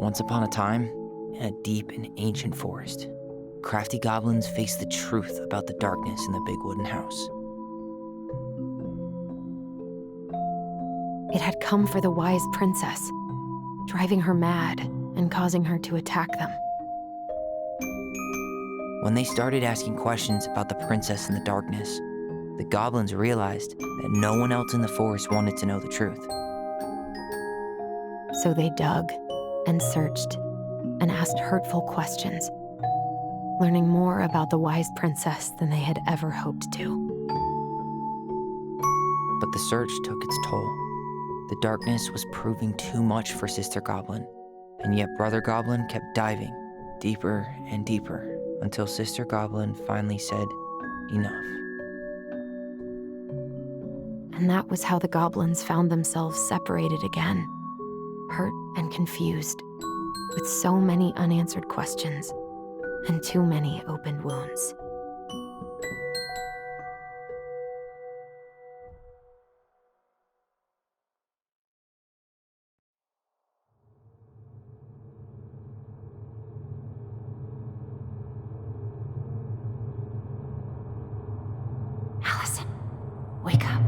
Once upon a time, in a deep and ancient forest, crafty goblins faced the truth about the darkness in the big wooden house. It had come for the wise princess, driving her mad and causing her to attack them. When they started asking questions about the princess in the darkness, the goblins realized that no one else in the forest wanted to know the truth. So they dug and searched and asked hurtful questions, learning more about the wise princess than they had ever hoped to. But the search took its toll. The darkness was proving too much for Sister Goblin, and yet Brother Goblin kept diving deeper and deeper until Sister Goblin finally said, "Enough." And that was how the goblins found themselves separated again, hurt and confused, with so many unanswered questions and too many open wounds. Allison, wake up.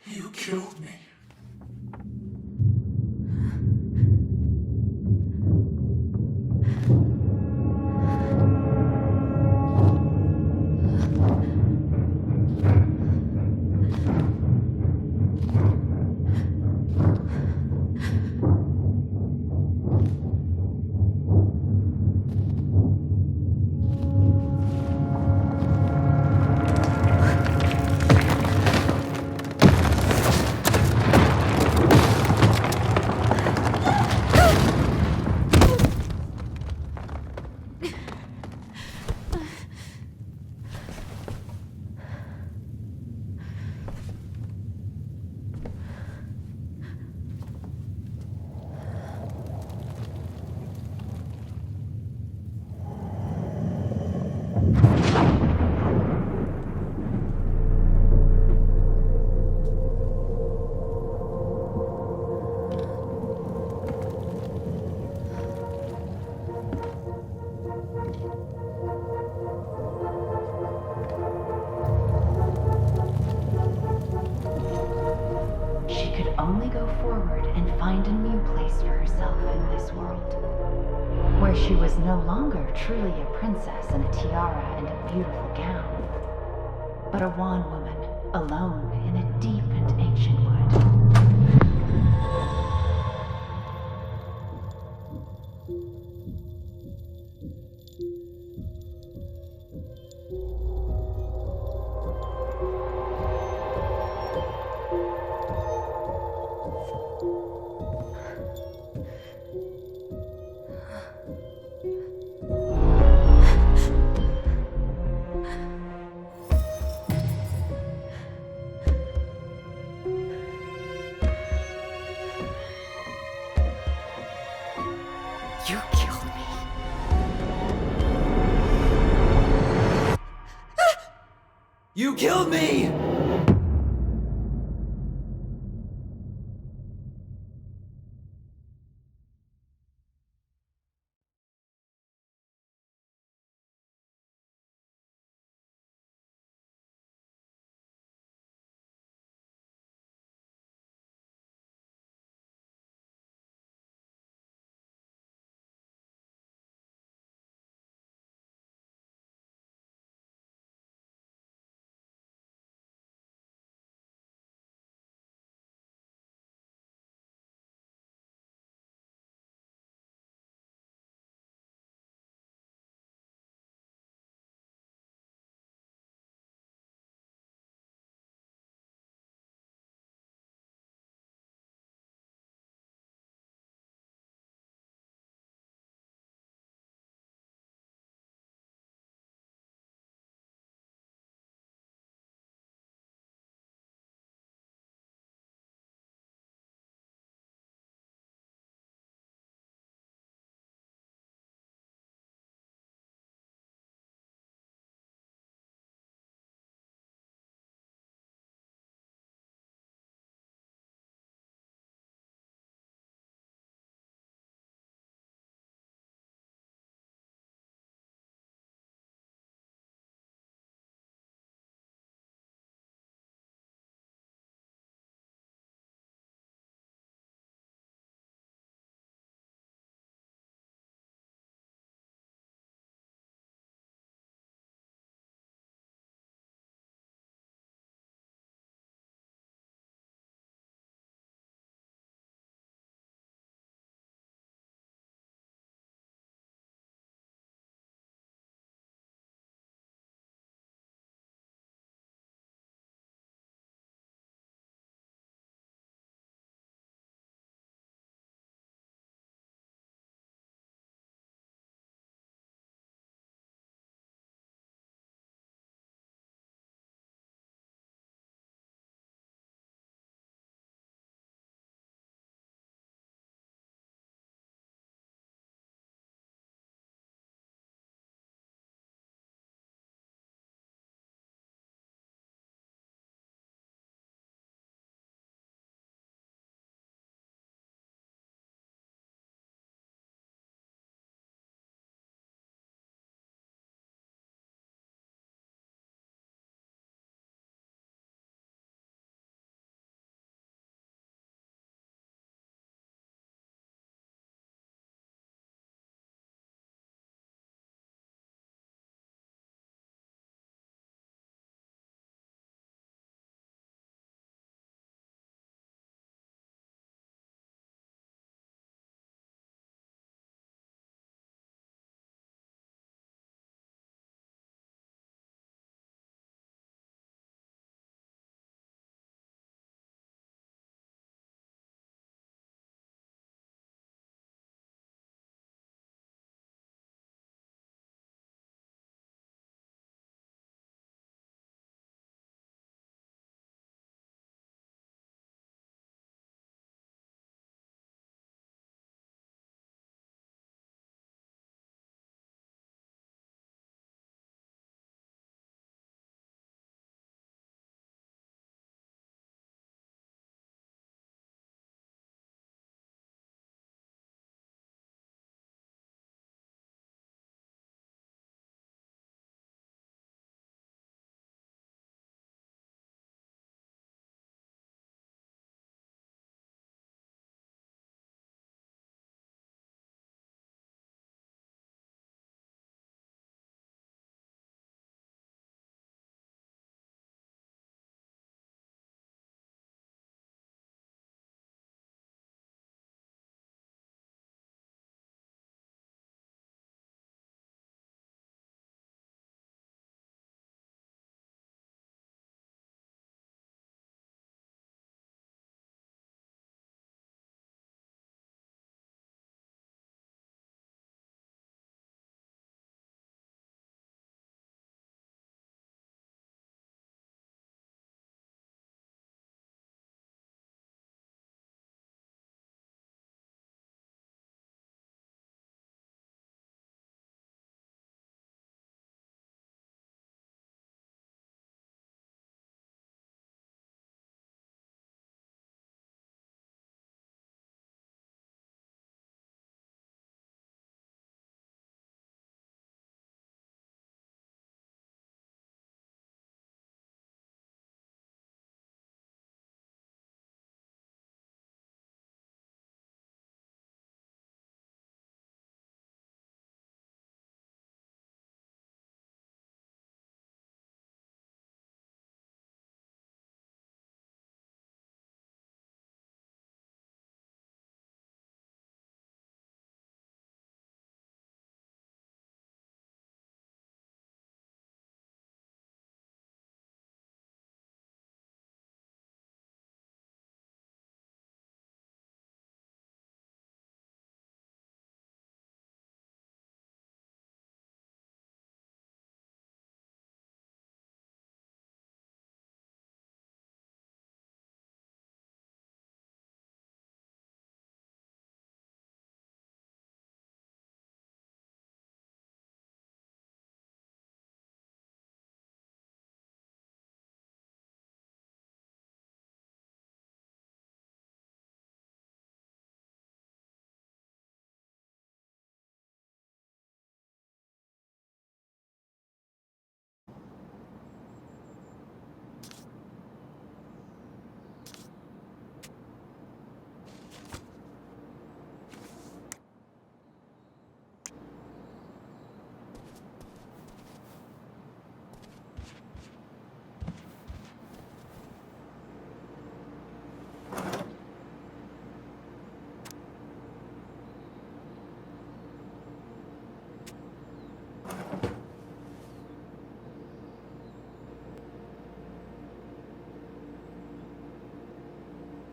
You killed me. She could only go forward and find a new place for herself in this world, where she was no longer truly a princess in a tiara and a beautiful gown, but a wan woman alone in a deep and ancient wood. You killed me. You killed me!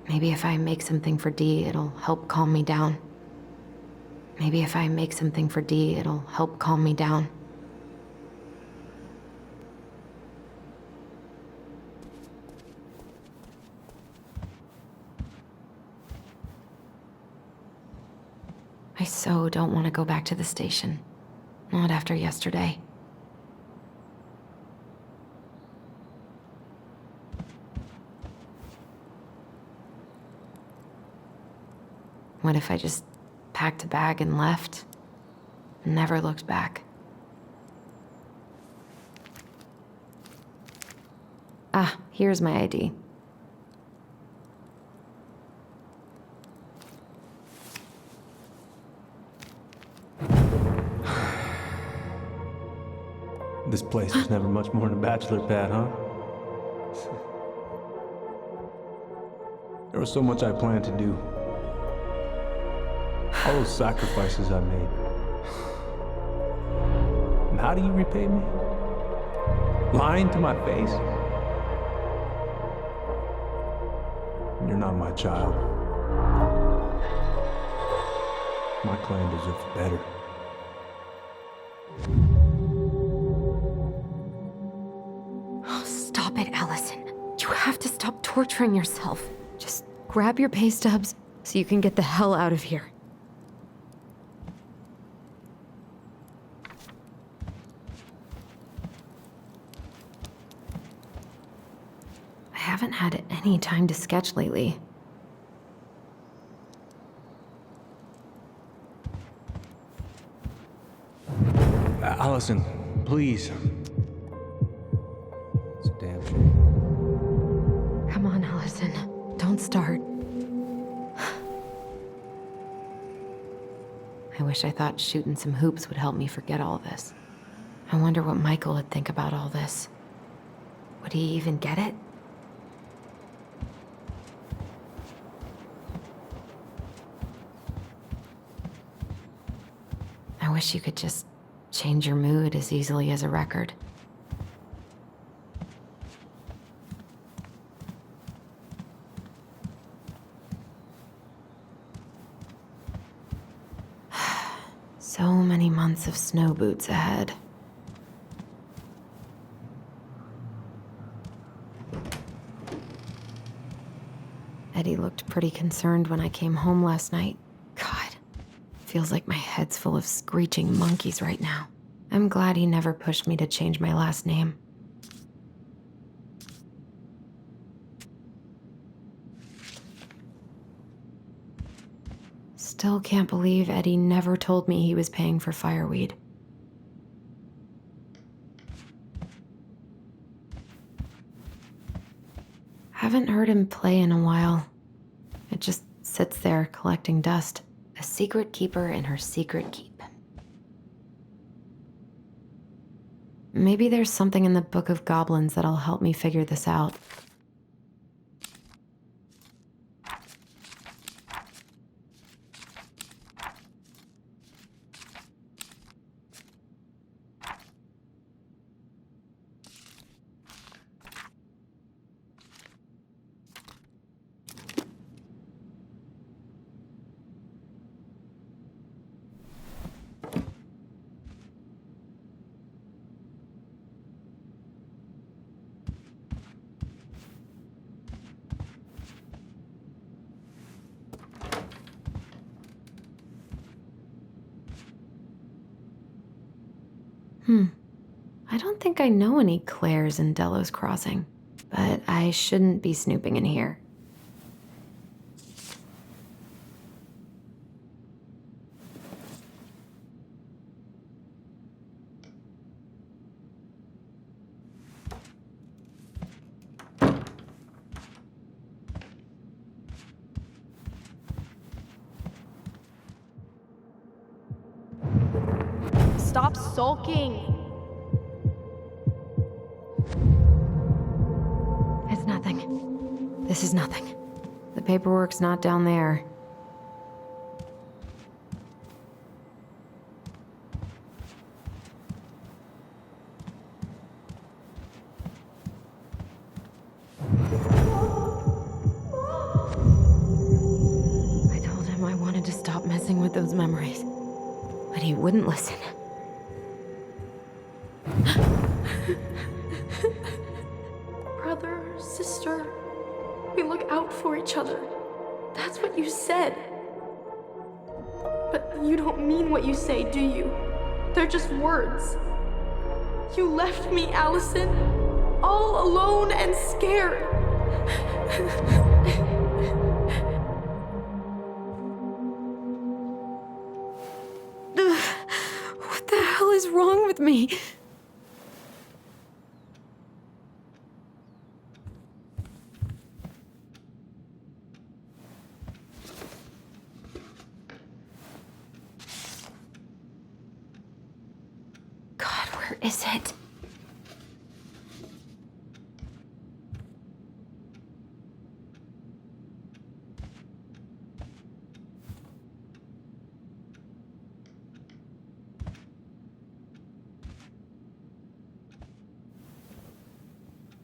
Maybe if I make something for Dee, it'll help calm me down. Maybe if I make something for Dee, it'll help calm me down. I so don't want to go back to the station. Not after yesterday. What if I just packed a bag and left? Never looked back. Ah, here's my ID. This place was never much more than a bachelor pad, huh? There was so much I planned to do. All those sacrifices I made. And how do you repay me? Lying to my face? You're not my child. My clan deserves better. Oh, stop it, Allison. You have to stop torturing yourself. Just grab your pay stubs so you can get the hell out of here. I haven't had any time to sketch lately. Allison, please. It's a damn shame. Come on, Allison. Don't start. I wish I thought shooting some hoops would help me forget all this. I wonder what Michael would think about all this. Would he even get it? I wish you could just change your mood as easily as a record. So many months of snow boots ahead. Eddie looked pretty concerned when I came home last night. God, feels like my head's full of screeching monkeys right now. I'm glad he never pushed me to change my last name. Still can't believe Eddie never told me he was paying for fireweed. Haven't heard him play in a while. It just sits there collecting dust. A secret keeper in her secret keep. Maybe there's something in the Book of Goblins that'll help me figure this out. I don't think I know any Claires in Delos Crossing, but I shouldn't be snooping in here. Stop sulking! It's nothing. This is nothing. The paperwork's not down there. with those memories. But he wouldn't listen. Brother, sister, we look out for each other. That's what you said. But you don't mean what you say, do you? They're just words. You left me, Allison, all alone and scared. What the hell is wrong with me? God, where is it?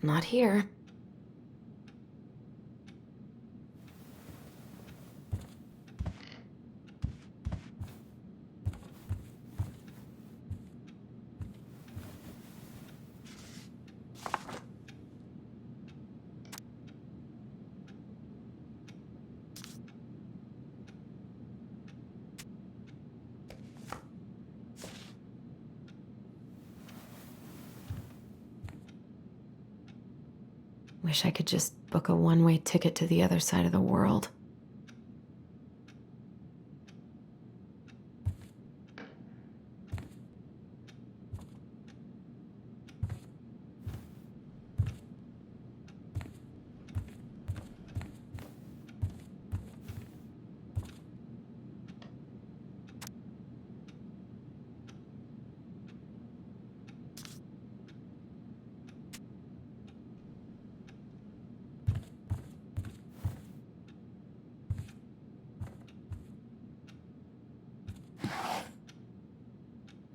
Not here. Wish I could just book a one-way ticket to the other side of the world.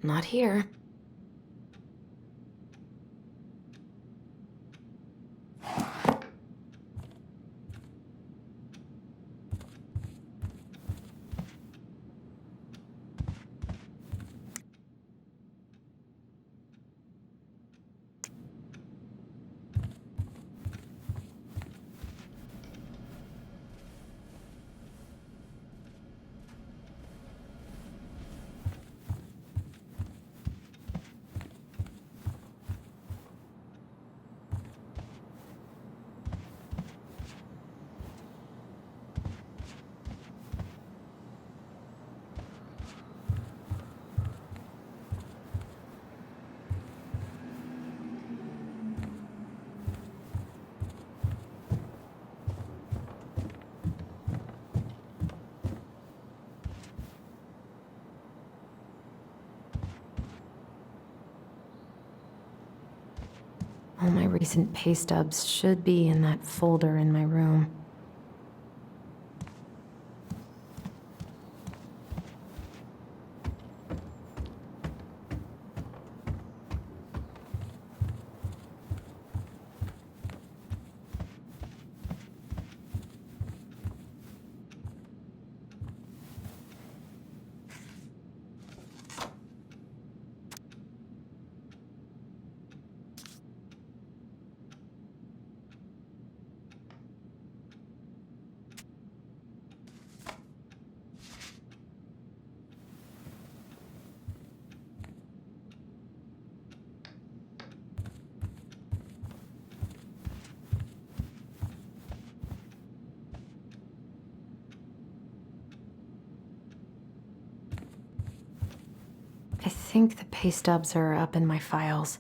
Not here. All my recent pay stubs should be in that folder in my room. I think the pay stubs are up in my files.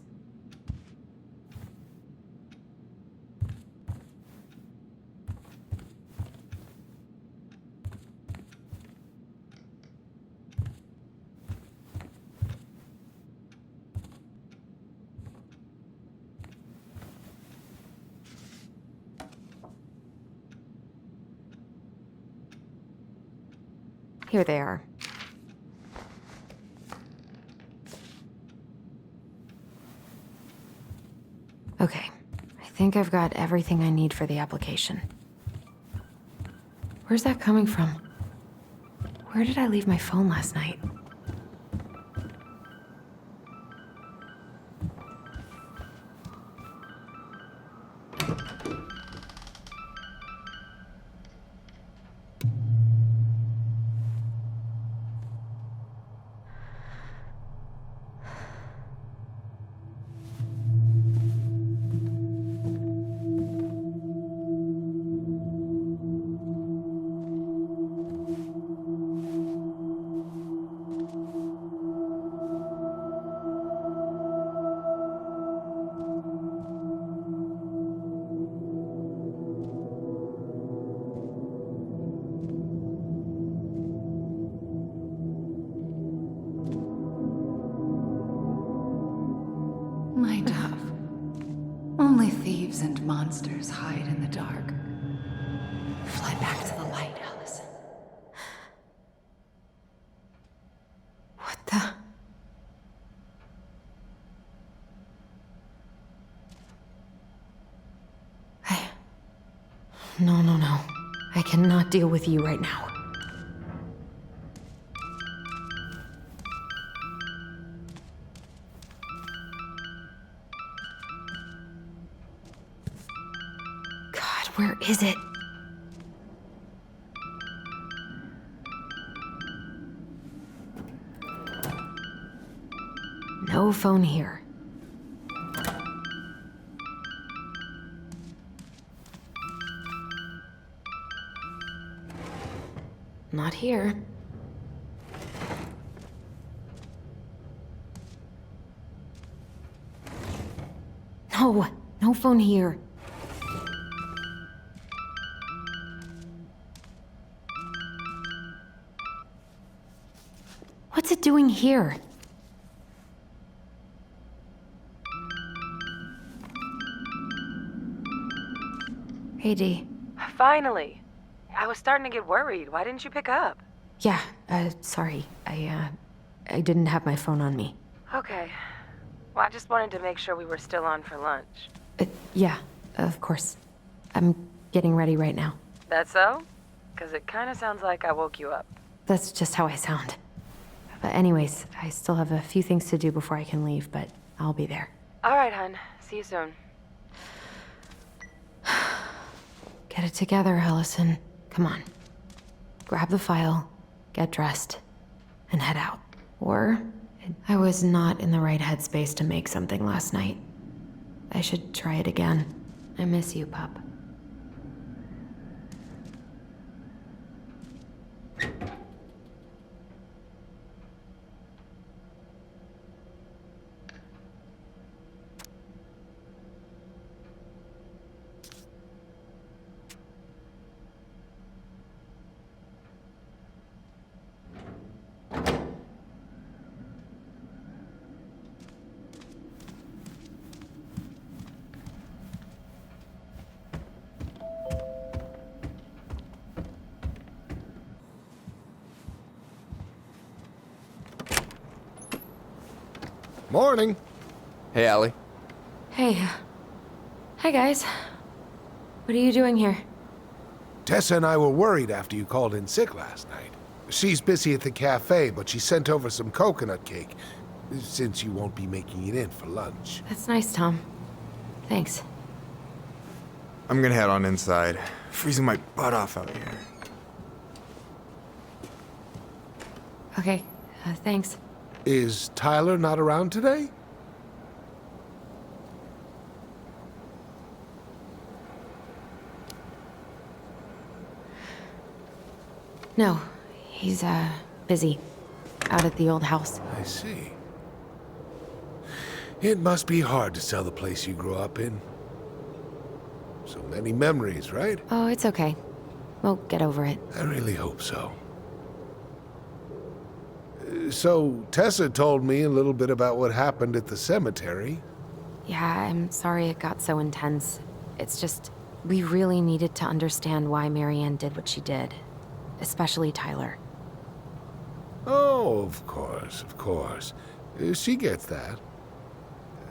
Here they are. Okay, I think I've got everything I need for the application. Where's that coming from? Where did I leave my phone last night? My dove. Only thieves and monsters hide in the dark. Fly back to the light, Allison. What the? No. I cannot deal with you right now. God, where is it? No phone here. Not here. No phone here. What's it doing here? Hey, Dee. Finally. I was starting to get worried. Why didn't you pick up? Yeah, sorry. I didn't have my phone on me. Okay. Well, I just wanted to make sure we were still on for lunch. Yeah, of course. I'm getting ready right now. That so? Because it kind of sounds like I woke you up. That's just how I sound. But anyways, I still have a few things to do before I can leave, but I'll be there. All right, hun. See you soon. Get it together, Allison. Come on. Grab the file, get dressed, and head out. Or, I was not in the right headspace to make something last night. I should try it again. I miss you, pup. Morning. Hey, Allie. Hey. Hi, guys. What are you doing here? Tessa and I were worried after you called in sick last night. She's busy at the cafe, but she sent over some coconut cake, since you won't be making it in for lunch. That's nice, Tom. Thanks. I'm gonna head on inside. Freezing my butt off out here. Okay, thanks. Is Tyler not around today? No, he's, busy. Out at the old house. I see. It must be hard to sell the place you grew up in. So many memories, right? Oh, it's okay. We'll get over it. I really hope so. So, Tessa told me a little bit about what happened at the cemetery. Yeah, I'm sorry it got so intense. It's just, we really needed to understand why Marianne did what she did. Especially Tyler. Oh, of course, of course. She gets that.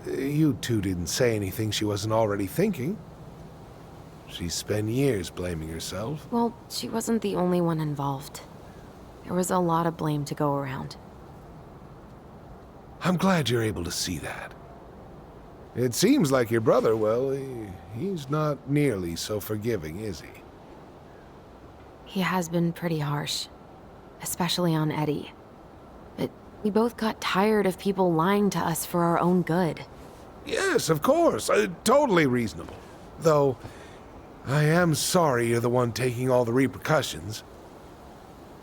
You two didn't say anything she wasn't already thinking. She spent years blaming herself. Well, she wasn't the only one involved. There was a lot of blame to go around. I'm glad you're able to see that. It seems like your brother, well, he's not nearly so forgiving, is he? He has been pretty harsh, especially on Eddie. But we both got tired of people lying to us for our own good. Yes, of course. Totally reasonable. Though, I am sorry you're the one taking all the repercussions.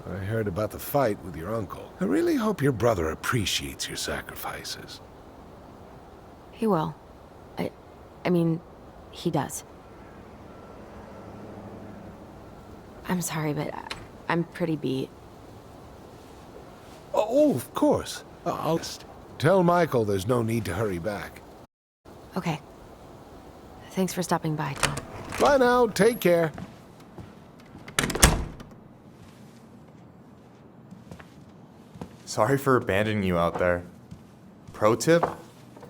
I heard about the fight with your uncle. I really hope your brother appreciates your sacrifices. He will. I mean, he does. I'm sorry, but I'm pretty beat. Oh, of course. I'll just tell Michael there's no need to hurry back. Okay. Thanks for stopping by, Tom. Bye now. Take care. Sorry for abandoning you out there. Pro tip?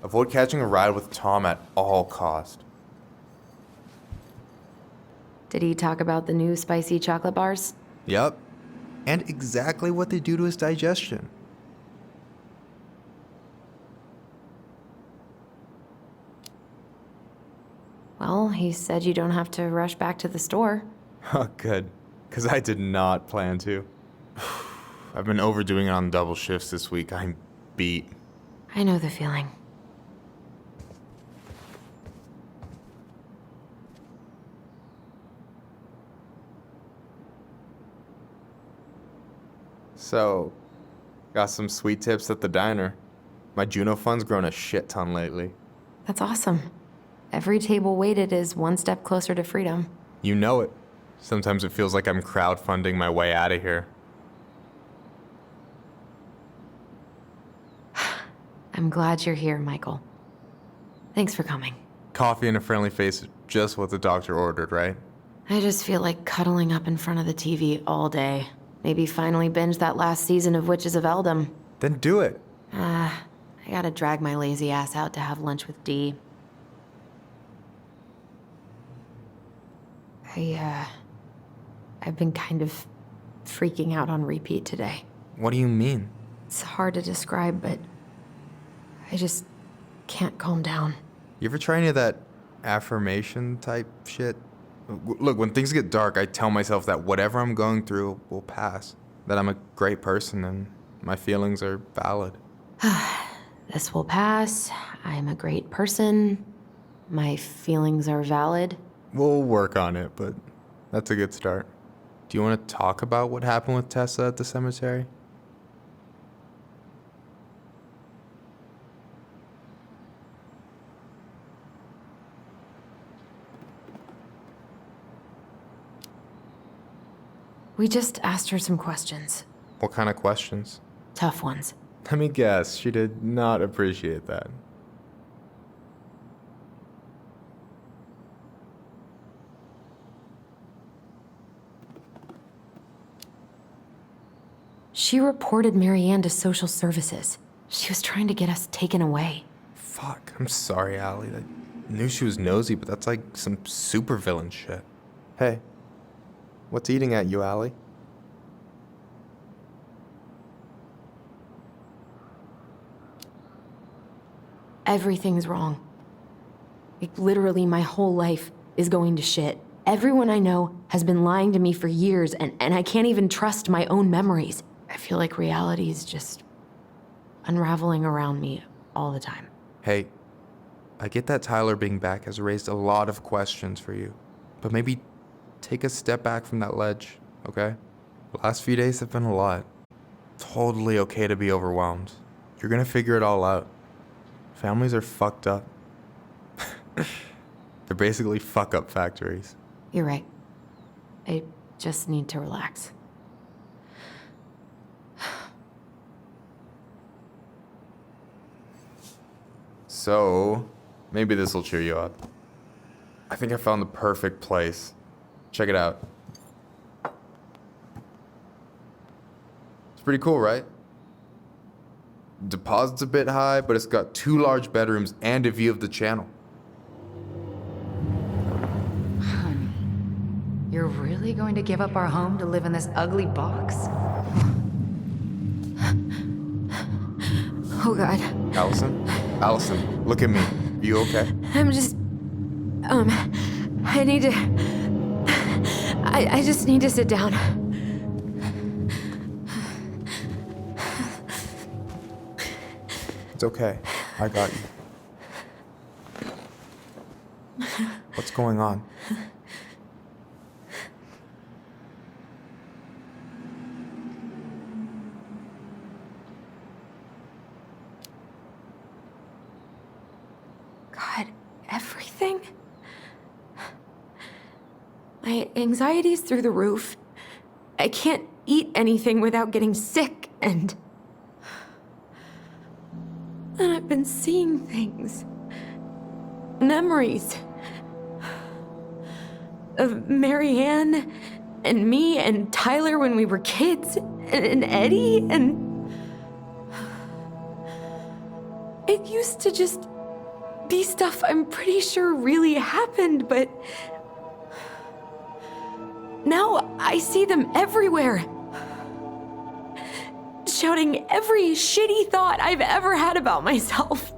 Avoid catching a ride with Tom at all cost. Did he talk about the new spicy chocolate bars? Yup. And exactly what they do to his digestion. Well, he said you don't have to rush back to the store. Oh, good. Because I did not plan to. I've been overdoing it on double shifts this week. I'm beat. I know the feeling. So, got some sweet tips at the diner. My Juno fund's grown a shit ton lately. That's awesome. Every table waited is one step closer to freedom. You know it. Sometimes it feels like I'm crowdfunding my way out of here. I'm glad you're here, Michael. Thanks for coming. Coffee and a friendly face is just what the doctor ordered, right? I just feel like cuddling up in front of the TV all day. Maybe finally binge that last season of Witches of Eldom. Then do it. I gotta drag my lazy ass out to have lunch with Dee. I've been kind of freaking out on repeat today. What do you mean? It's hard to describe, but I just can't calm down. You ever try any of that affirmation type shit? Look, when things get dark, I tell myself that whatever I'm going through will pass. That I'm a great person and my feelings are valid. This will pass. I'm a great person. My feelings are valid. We'll work on it, but that's a good start. Do you want to talk about what happened with Tessa at the cemetery? We just asked her some questions. What kind of questions? Tough ones. Let me guess, she did not appreciate that. She reported Marianne to social services. She was trying to get us taken away. Fuck, I'm sorry, Allie. I knew she was nosy, but that's like some supervillain shit. Hey, what's eating at you, Allie? Everything's wrong. Like, literally, my whole life is going to shit. Everyone I know has been lying to me for years, and I can't even trust my own memories. I feel like reality is just unraveling around me all the time. Hey, I get that Tyler being back has raised a lot of questions for you, but maybe take a step back from that ledge, okay? The last few days have been a lot. Totally okay to be overwhelmed. You're gonna figure it all out. Families are fucked up. They're basically fuck-up factories. You're right. I just need to relax. So, maybe this will cheer you up. I think I found the perfect place. Check it out. It's pretty cool, right? Deposit's a bit high, but it's got 2 large bedrooms and a view of the channel. Honey, you're really going to give up our home to live in this ugly box? Oh God. Allison? Allison, look at me. Are you okay? I'm just... I need to... I just need to sit down. It's okay. I got you. What's going on? God, everything? My anxiety's through the roof. I can't eat anything without getting sick, and I've been seeing things. Memories. Of Marianne, and me, and Tyler when we were kids, and Eddie, and... It used to just be stuff I'm pretty sure really happened, but... Now I see them everywhere. Shouting every shitty thought I've ever had about myself.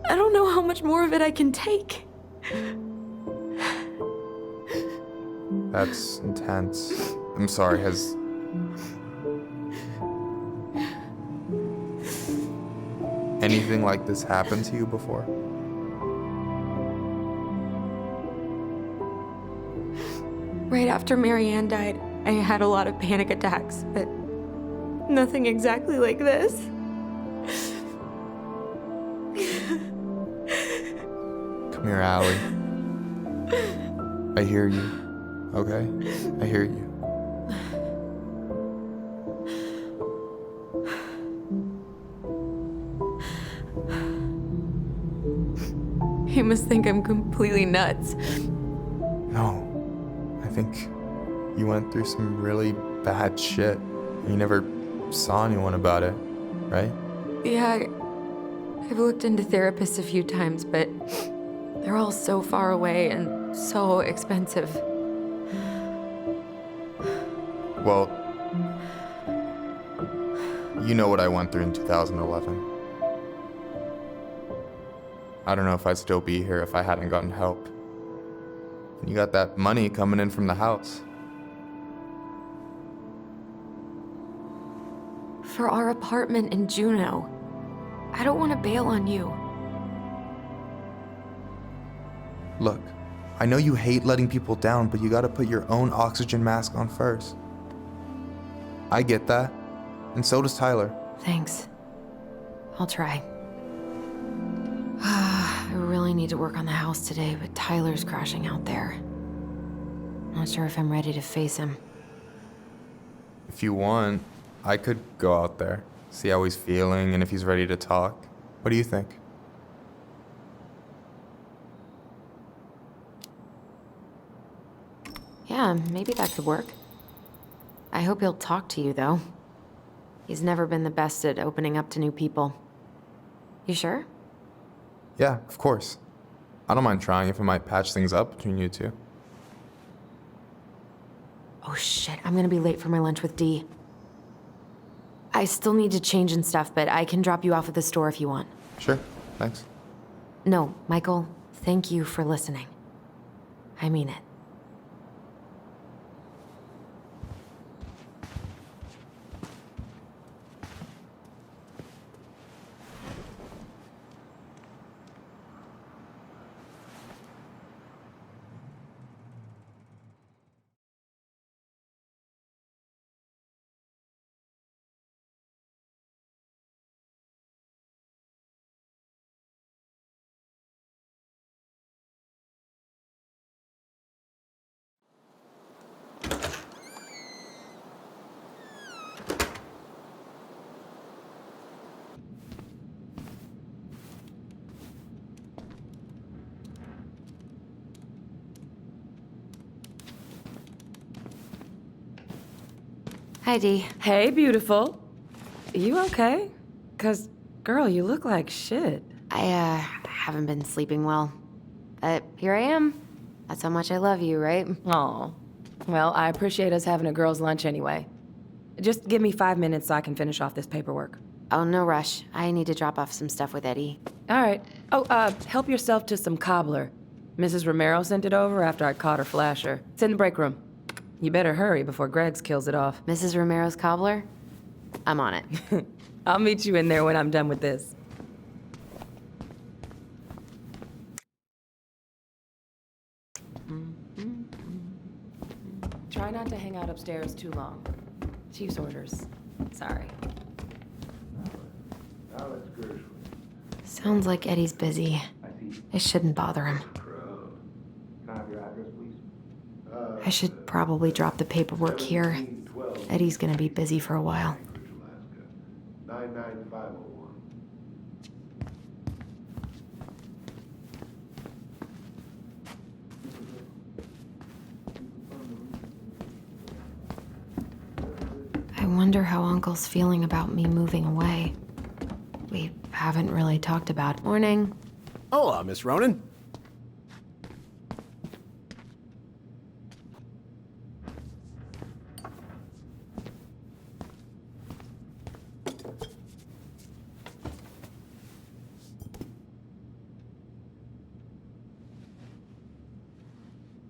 I don't know how much more of it I can take. That's intense. I'm sorry, has... anything like this happened to you before? Right after Marianne died, I had a lot of panic attacks, but nothing exactly like this. Come here, Allie. I hear you. Okay? I hear you. You must think I'm completely nuts. No. I think you went through some really bad shit. You never saw anyone about it, right? Yeah, I've looked into therapists a few times, but they're all so far away and so expensive. Well, you know what I went through in 2011. I don't know if I'd still be here if I hadn't gotten help. And you got that money coming in from the house. For our apartment in Juneau. I don't want to bail on you. Look, I know you hate letting people down, but you gotta put your own oxygen mask on first. I get that, and so does Tyler. Thanks. I'll try. I really need to work on the house today, but Tyler's crashing out there. Not sure if I'm ready to face him. If you want, I could go out there, see how he's feeling, and if he's ready to talk. What do you think? Yeah, maybe that could work. I hope he'll talk to you, though. He's never been the best at opening up to new people. You sure? Yeah, of course. I don't mind trying if it might patch things up between you two. Oh shit, I'm gonna be late for my lunch with Dee. I still need to change and stuff, but I can drop you off at the store if you want. Sure, thanks. No, Michael, thank you for listening. I mean it. Hi, Dee. Hey, beautiful. You okay? 'Cause, girl, you look like shit. I haven't been sleeping well. But here I am. That's how much I love you, right? Aw. Well, I appreciate us having a girls' lunch anyway. Just give me 5 minutes so I can finish off this paperwork. Oh, no rush. I need to drop off some stuff with Eddie. All right. Oh, help yourself to some cobbler. Mrs. Romero sent it over after I caught her flasher. It's in the break room. You better hurry before Greggs kills it off. Mrs. Romero's cobbler? I'm on it. I'll meet you in there when I'm done with this. Try not to hang out upstairs too long. Chief's orders. Sorry. Sounds like Eddie's busy. I shouldn't bother him. I should probably drop the paperwork here. Eddie's gonna be busy for a while. 99501. I wonder how Uncle's feeling about me moving away. We haven't really talked about. Morning. Hola, Miss Ronan.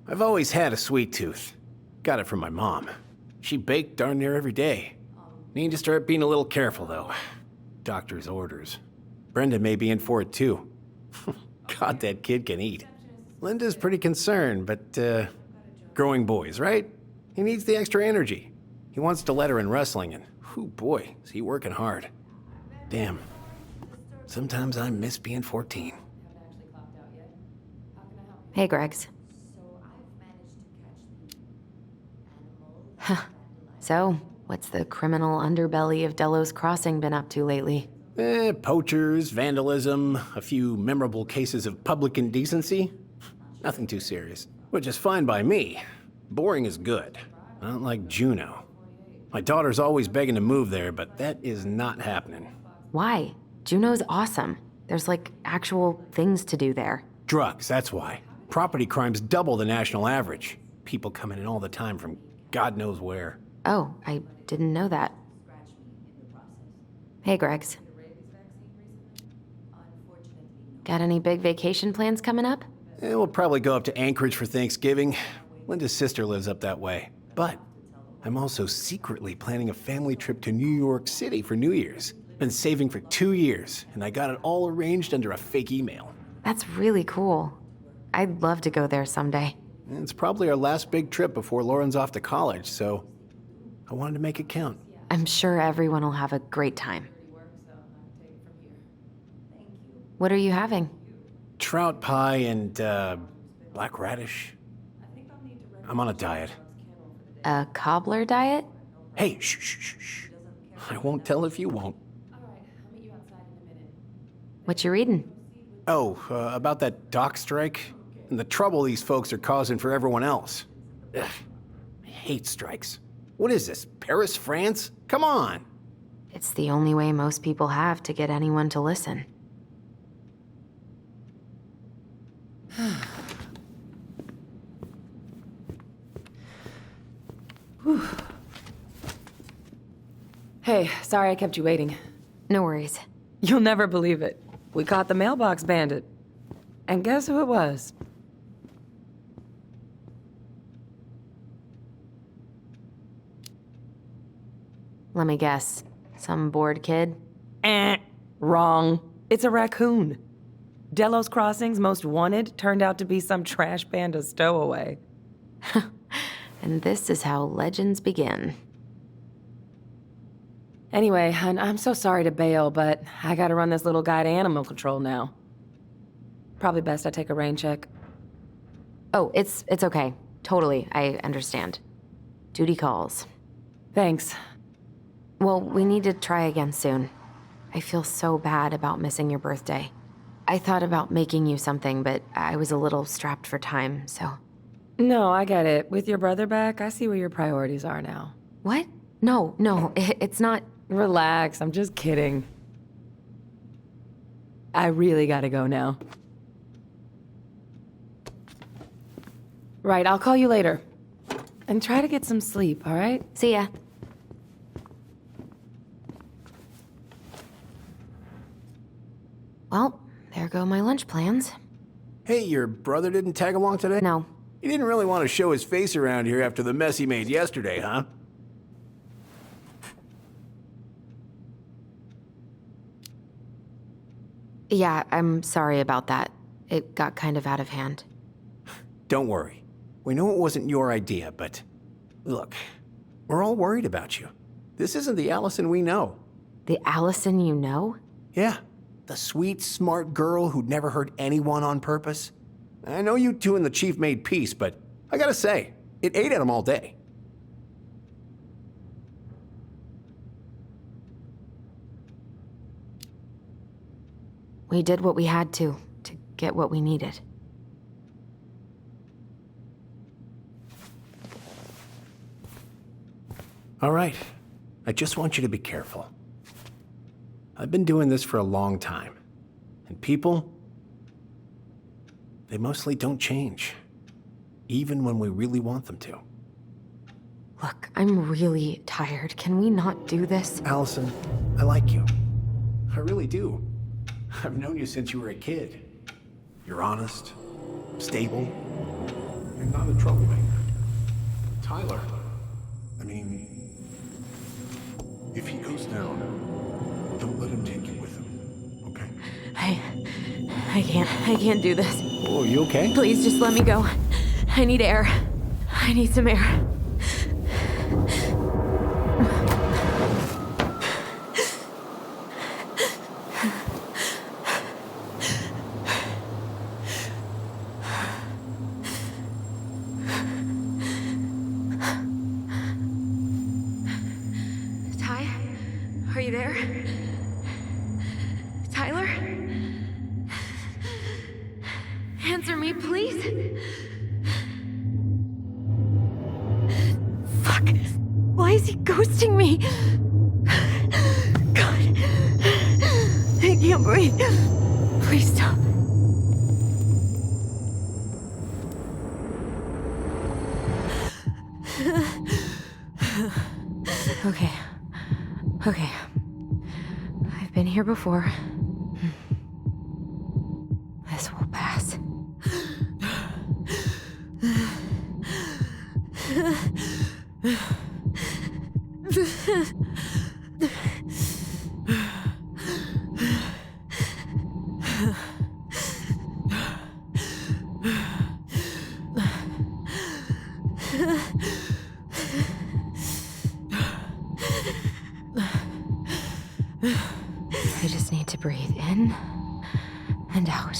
I've always had a sweet tooth. Got it from my mom. She baked darn near every day. Need to start being a little careful, though. Doctor's orders. Brenda may be in for it, too. God, that kid can eat. Linda's pretty concerned, but, growing boys, right? He needs the extra energy. He wants to let her in wrestling, and, whew, boy, is he working hard. Damn. Sometimes I miss being 14. Hey, Greggs. So, what's the criminal underbelly of Delos Crossing been up to lately? Poachers, vandalism, a few memorable cases of public indecency. Nothing too serious. Which is fine by me. Boring is good. Not like Juneau. My daughter's always begging to move there, but that is not happening. Why? Juneau's awesome. There's like actual things to do there. Drugs, that's why. Property crime's double the national average. People coming in all the time from God knows where. Oh, I didn't know that. Hey, Greggs. Got any big vacation plans coming up? We'll probably go up to Anchorage for Thanksgiving. Linda's sister lives up that way. But I'm also secretly planning a family trip to New York City for New Year's. Been saving for 2 years, and I got it all arranged under a fake email. That's really cool. I'd love to go there someday. It's probably our last big trip before Lauren's off to college, so I wanted to make it count. I'm sure everyone will have a great time. What are you having? Trout pie and, black radish. I'm on a diet. A cobbler diet? Hey, shh, shh, shh, shh. I won't tell if you won't. What you reading? Oh, about that dock strike and the trouble these folks are causing for everyone else. Ugh, I hate strikes. What is this, Paris, France? Come on! It's the only way most people have to get anyone to listen. Hey, sorry I kept you waiting. No worries. You'll never believe it. We caught the mailbox bandit. And guess who it was? Let me guess. Some bored kid? Wrong. It's a raccoon. Delos Crossing's most wanted turned out to be some trash panda stowaway. And this is how legends begin. Anyway, I'm so sorry to bail, but I gotta run this little guy to animal control now. Probably best I take a rain check. Oh, it's okay. Totally, I understand. Duty calls. Thanks. Well, we need to try again soon. I feel so bad about missing your birthday. I thought about making you something, but I was a little strapped for time, so... No, I get it. With your brother back, I see where your priorities are now. What? No, it's not... Relax, I'm just kidding. I really gotta go now. Right, I'll call you later. And try to get some sleep, all right? See ya. Well, there go my lunch plans. Hey, your brother didn't tag along today? No. He didn't really want to show his face around here after the mess he made yesterday, huh? Yeah, I'm sorry about that. It got kind of out of hand. Don't worry. We know it wasn't your idea, but look, we're all worried about you. This isn't the Allison we know. The Allison you know? Yeah, the sweet, smart girl who'd never hurt anyone on purpose. I know you two and the chief made peace, but I gotta say, it ate at him all day. We did what we had to get what we needed. All right, I just want you to be careful. I've been doing this for a long time, and people, they mostly don't change, even when we really want them to. Look, I'm really tired. Can we not do this? Allison, I like you. I really do. I've known you since you were a kid. You're honest, stable, and not a troublemaker. Tyler, I mean, if he goes down, don't let him take you with him, okay? I can't do this. Oh, you okay? Please just let me go. I need air. I need some air. Ty? Are you there? Tyler? Answer me, please. Fuck. Why is he ghosting me? God. I can't breathe. Please stop. Okay. I've been here before. This will pass. I just need to breathe in and out.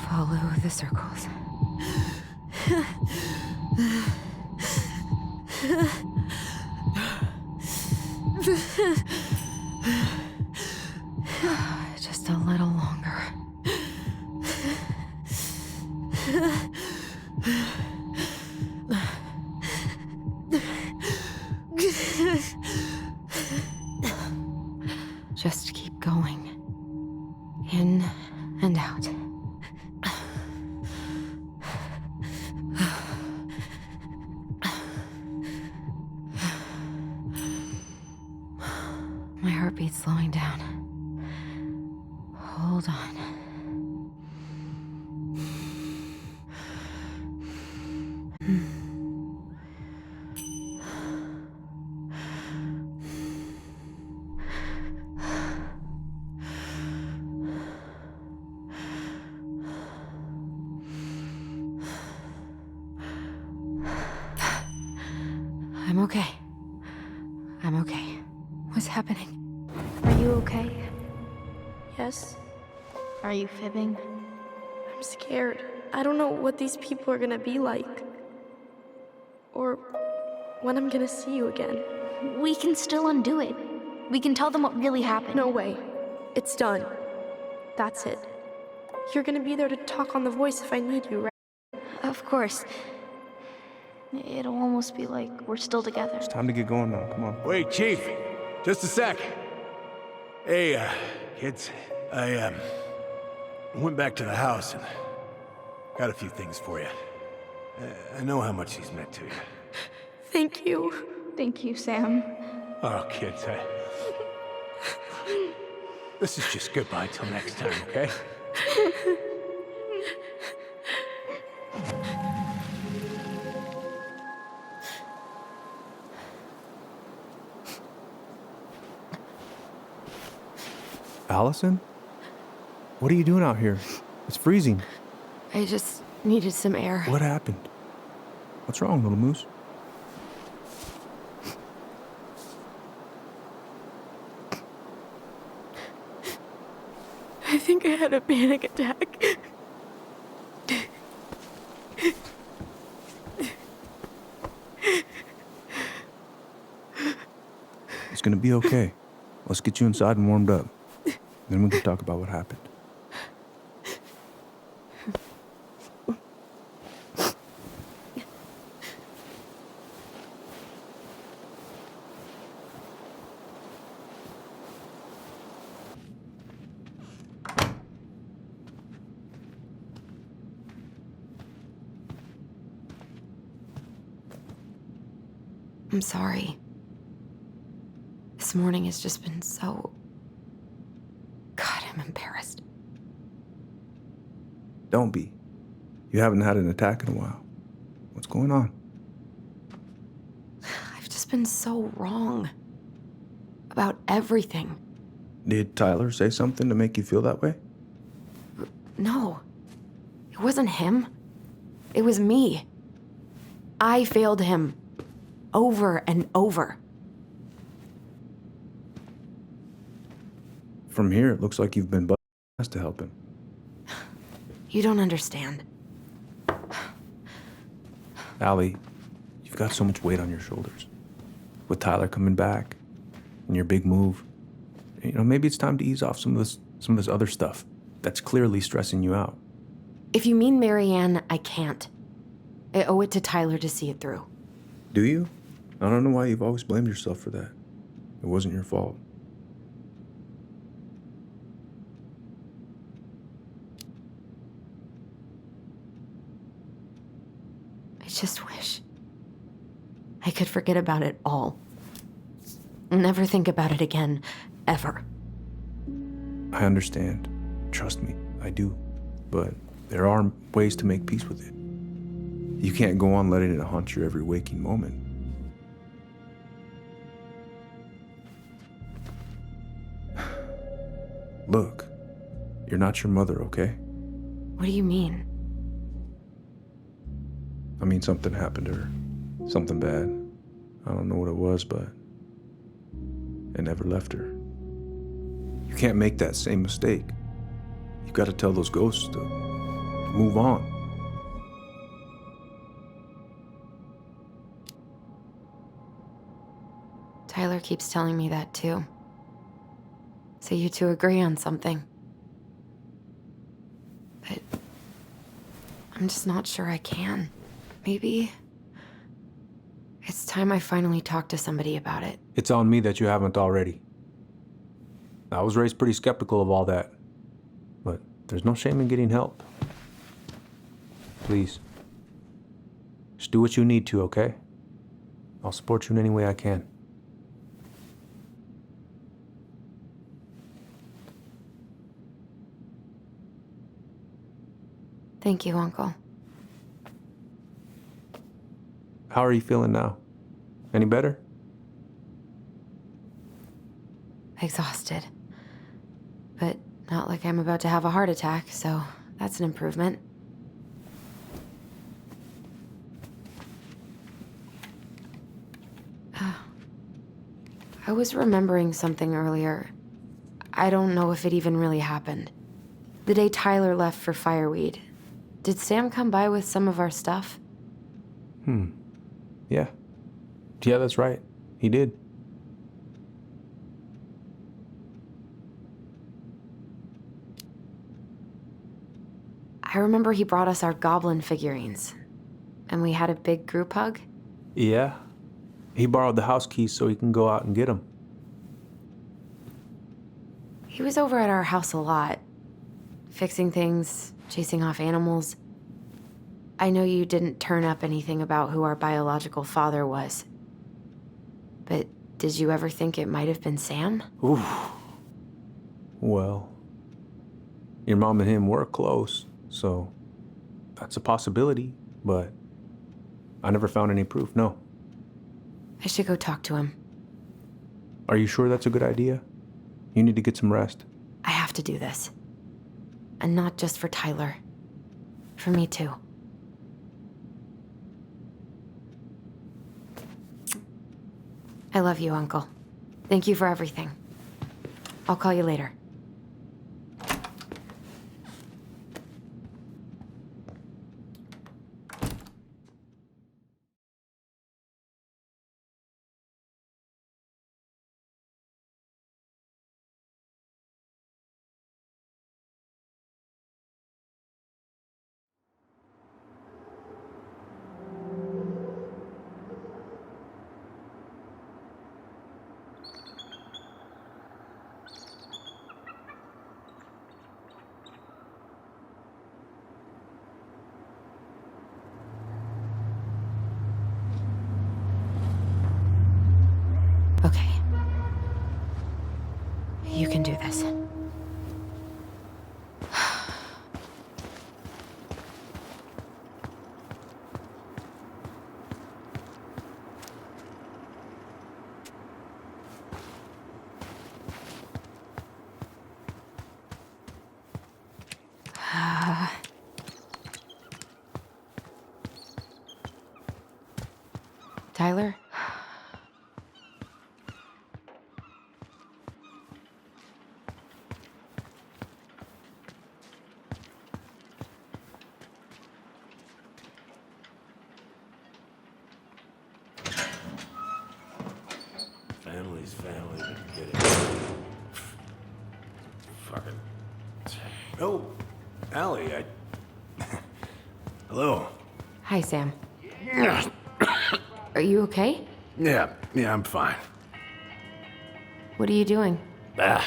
Follow the circles. Just a little longer. Just keep going. In and out. My heartbeat's slowing down. Hold on. I'm okay. What's happening? Are you okay? Yes? Are you fibbing? I'm scared. I don't know what these people are gonna be like. Or when I'm gonna see you again. We can still undo it. We can tell them what really happened. No way. It's done. That's it. You're gonna be there to talk on the voice if I need you, right? Of course. It'll almost be like we're still together. It's time to get going now. Come on. Wait, Chief. Just a sec. Hey, kids. I went back to the house and got a few things for you. I know how much these meant to you. Thank you. Thank you, Sam. Oh, kids, This is just goodbye till next time, okay? Allison? What are you doing out here? It's freezing. I just needed some air. What happened? What's wrong, little moose? I think I had a panic attack. It's gonna be okay. Let's get you inside and warmed up. Then we can talk about what happened. I'm sorry. This morning has just been so... God, I'm embarrassed. Don't be. You haven't had an attack in a while. What's going on? I've just been so wrong. About everything. Did Tyler say something to make you feel that way? No. It wasn't him. It was me. I failed him. Over and over. From here, it looks like you've been asked to help him. You don't understand. Allie, you've got so much weight on your shoulders. With Tyler coming back, and your big move, maybe it's time to ease off some of this other stuff that's clearly stressing you out. If you mean Marianne, I can't. I owe it to Tyler to see it through. Do you? I don't know why you've always blamed yourself for that. It wasn't your fault. I just wish I could forget about it all. Never think about it again, ever. I understand. Trust me, I do. But there are ways to make peace with it. You can't go on letting it haunt your every waking moment. Look, you're not your mother, okay? What do you mean? I mean, something happened to her. Something bad. I don't know what it was, but it never left her. You can't make that same mistake. You've got to tell those ghosts to move on. Tyler keeps telling me that too. So you two agree on something. But I'm just not sure I can. Maybe it's time I finally talk to somebody about it. It's on me that you haven't already. I was raised pretty skeptical of all that. But there's no shame in getting help. Please. Just do what you need to, okay? I'll support you in any way I can. Thank you, Uncle. How are you feeling now? Any better? Exhausted. But not like I'm about to have a heart attack, so that's an improvement. I was remembering something earlier. I don't know if it even really happened. The day Tyler left for Fireweed, did Sam come by with some of our stuff? Yeah. Yeah, that's right. He did. I remember he brought us our goblin figurines. And we had a big group hug. Yeah. He borrowed the house keys so he can go out and get them. He was over at our house a lot. Fixing things, chasing off animals. I know you didn't turn up anything about who our biological father was. But did you ever think it might have been Sam? Ooh. Well, your mom and him were close, so that's a possibility, but I never found any proof, no. I should go talk to him. Are you sure that's a good idea? You need to get some rest. I have to do this. And not just for Tyler. For me too. I love you, Uncle. Thank you for everything. I'll call you later. Okay. You can do this. Tyler? Family's family. Get it. Fucking. Oh, Allie, Hello. Hi, Sam. Are you okay? Yeah, I'm fine. What are you doing? My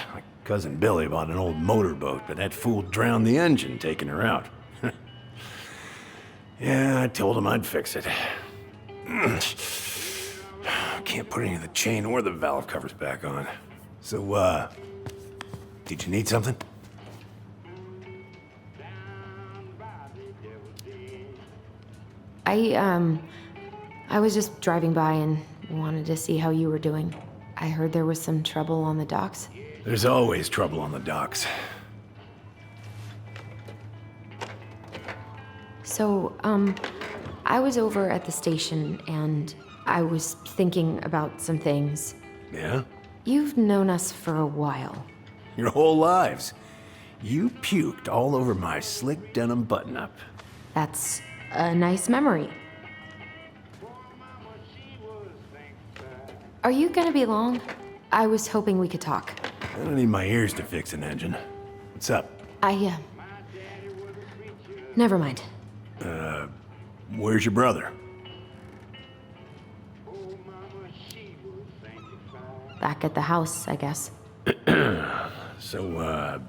cousin Billy bought an old motorboat, but that fool drowned the engine taking her out. Yeah, I told him I'd fix it. Can't put any of the chain or the valve covers back on. So, did you need something? I was just driving by and wanted to see how you were doing. I heard there was some trouble on the docks. There's always trouble on the docks. So, I was over at the station and I was thinking about some things. Yeah? You've known us for a while. Your whole lives. You puked all over my slick denim button-up. That's a nice memory. Are you gonna be long? I was hoping we could talk. I don't need my ears to fix an engine. What's up? Never mind. Where's your brother? Back at the house, I guess. So,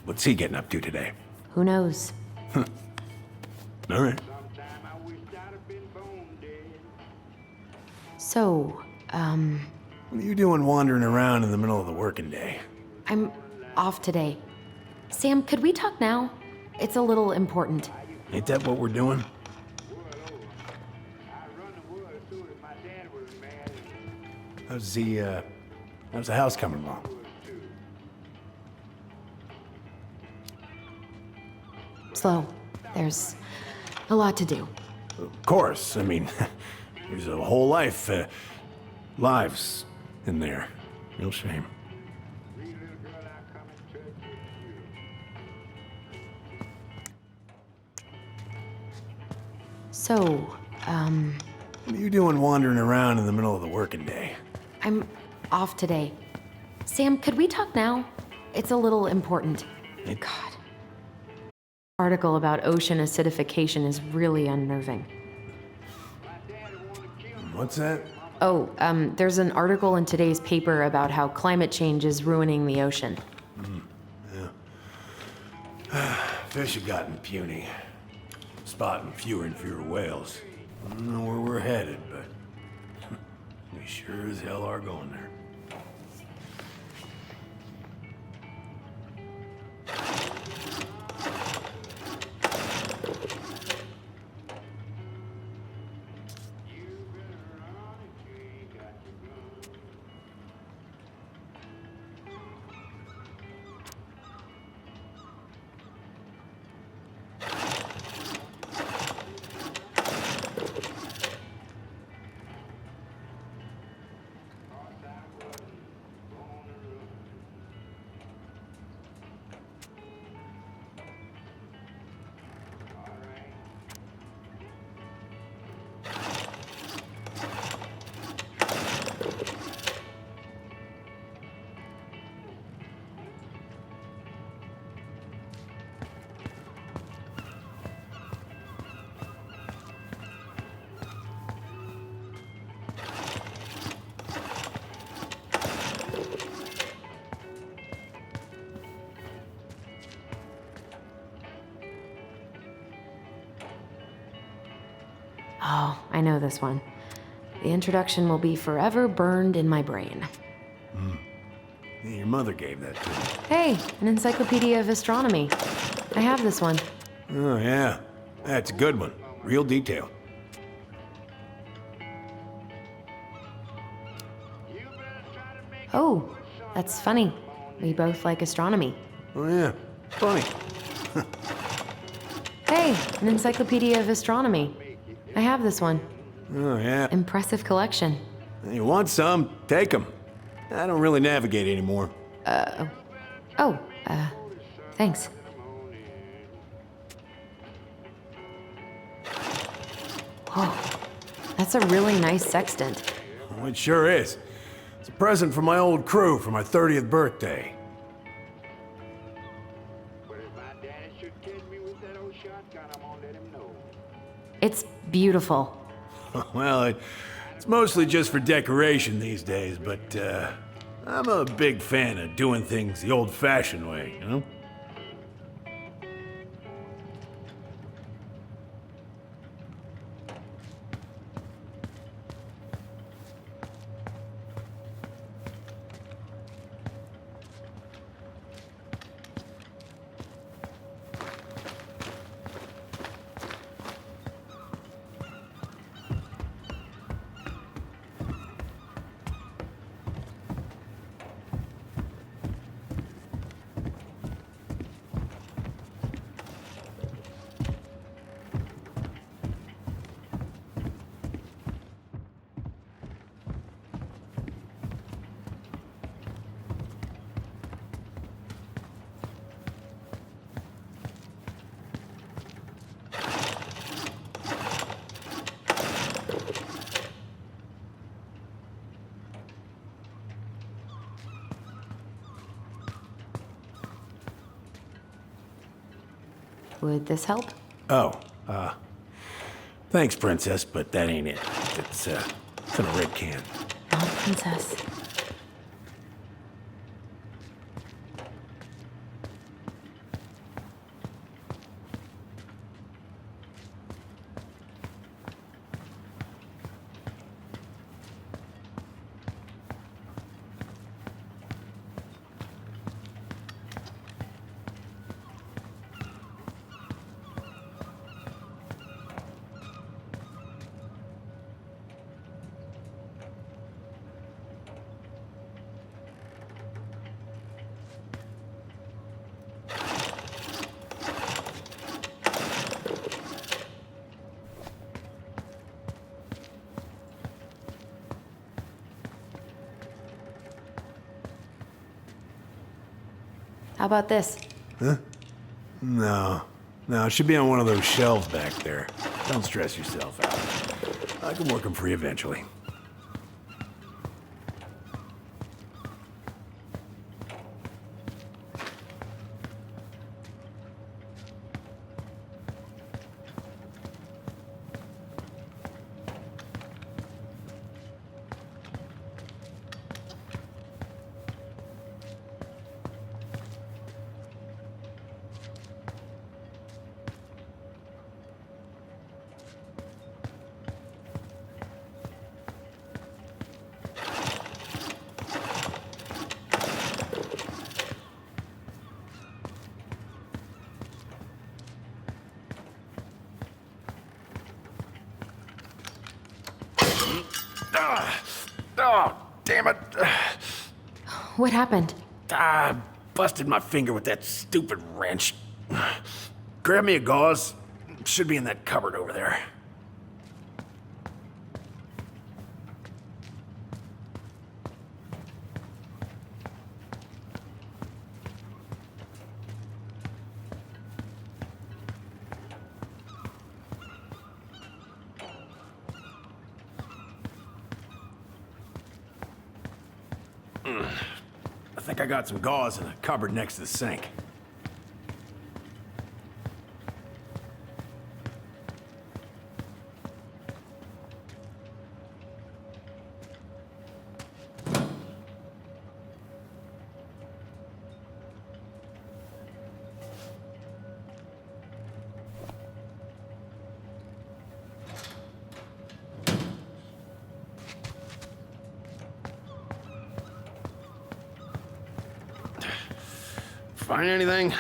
what's he getting up to today? Who knows? All right. So, What are you doing wandering around in the middle of the working day? I'm off today. Sam, could we talk now? It's a little important. Ain't that what we're doing? How's the house coming along? Slow. There's a lot to do. Of course. I mean, there's a whole lives in there. Real shame. So, What are you doing wandering around in the middle of the working day? I'm off today. Sam, could we talk now? It's a little important. God. Article about ocean acidification is really unnerving. What's that? Oh, there's an article in today's paper about how climate change is ruining the ocean. Yeah. Fish have gotten puny. Spotting fewer and fewer whales. I don't know where we're headed, but we sure as hell are going there. I know this one. The introduction will be forever burned in my brain. Yeah, your mother gave that to me. Hey, an encyclopedia of astronomy. I have this one. Oh, yeah. That's a good one. Real detail. Oh, that's funny. We both like astronomy. Oh, yeah. Funny. Hey, an encyclopedia of astronomy. I have this one. Oh, yeah. Impressive collection. You want some? Take them. I don't really navigate anymore. Thanks. Whoa, that's a really nice sextant. Oh, it sure is. It's a present from my old crew for my 30th birthday. It's beautiful. Well, it's mostly just for decoration these days, but I'm a big fan of doing things the old-fashioned way, you know? Would this help? Oh, thanks, Princess, but that ain't it. It's in a red can. Not princess. How about this? Huh? No. No, it should be on one of those shelves back there. Don't stress yourself out. I can work them free eventually. Oh, damn it. What happened? I busted my finger with that stupid wrench. Grab me a gauze. Should be in that cupboard over there. I think I got some gauze in a cupboard next to the sink. Find anything?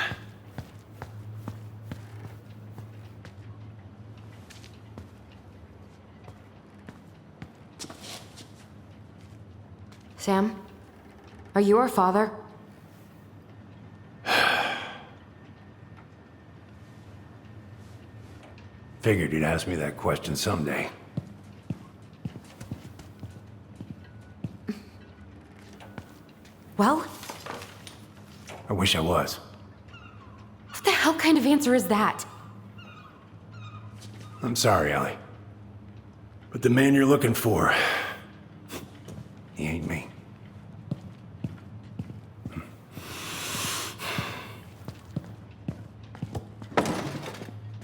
Sam? Are you our father? Figured you'd ask me that question someday. Well? I wish I was. What the hell kind of answer is that? I'm sorry, Ellie. But the man you're looking for, he ain't me.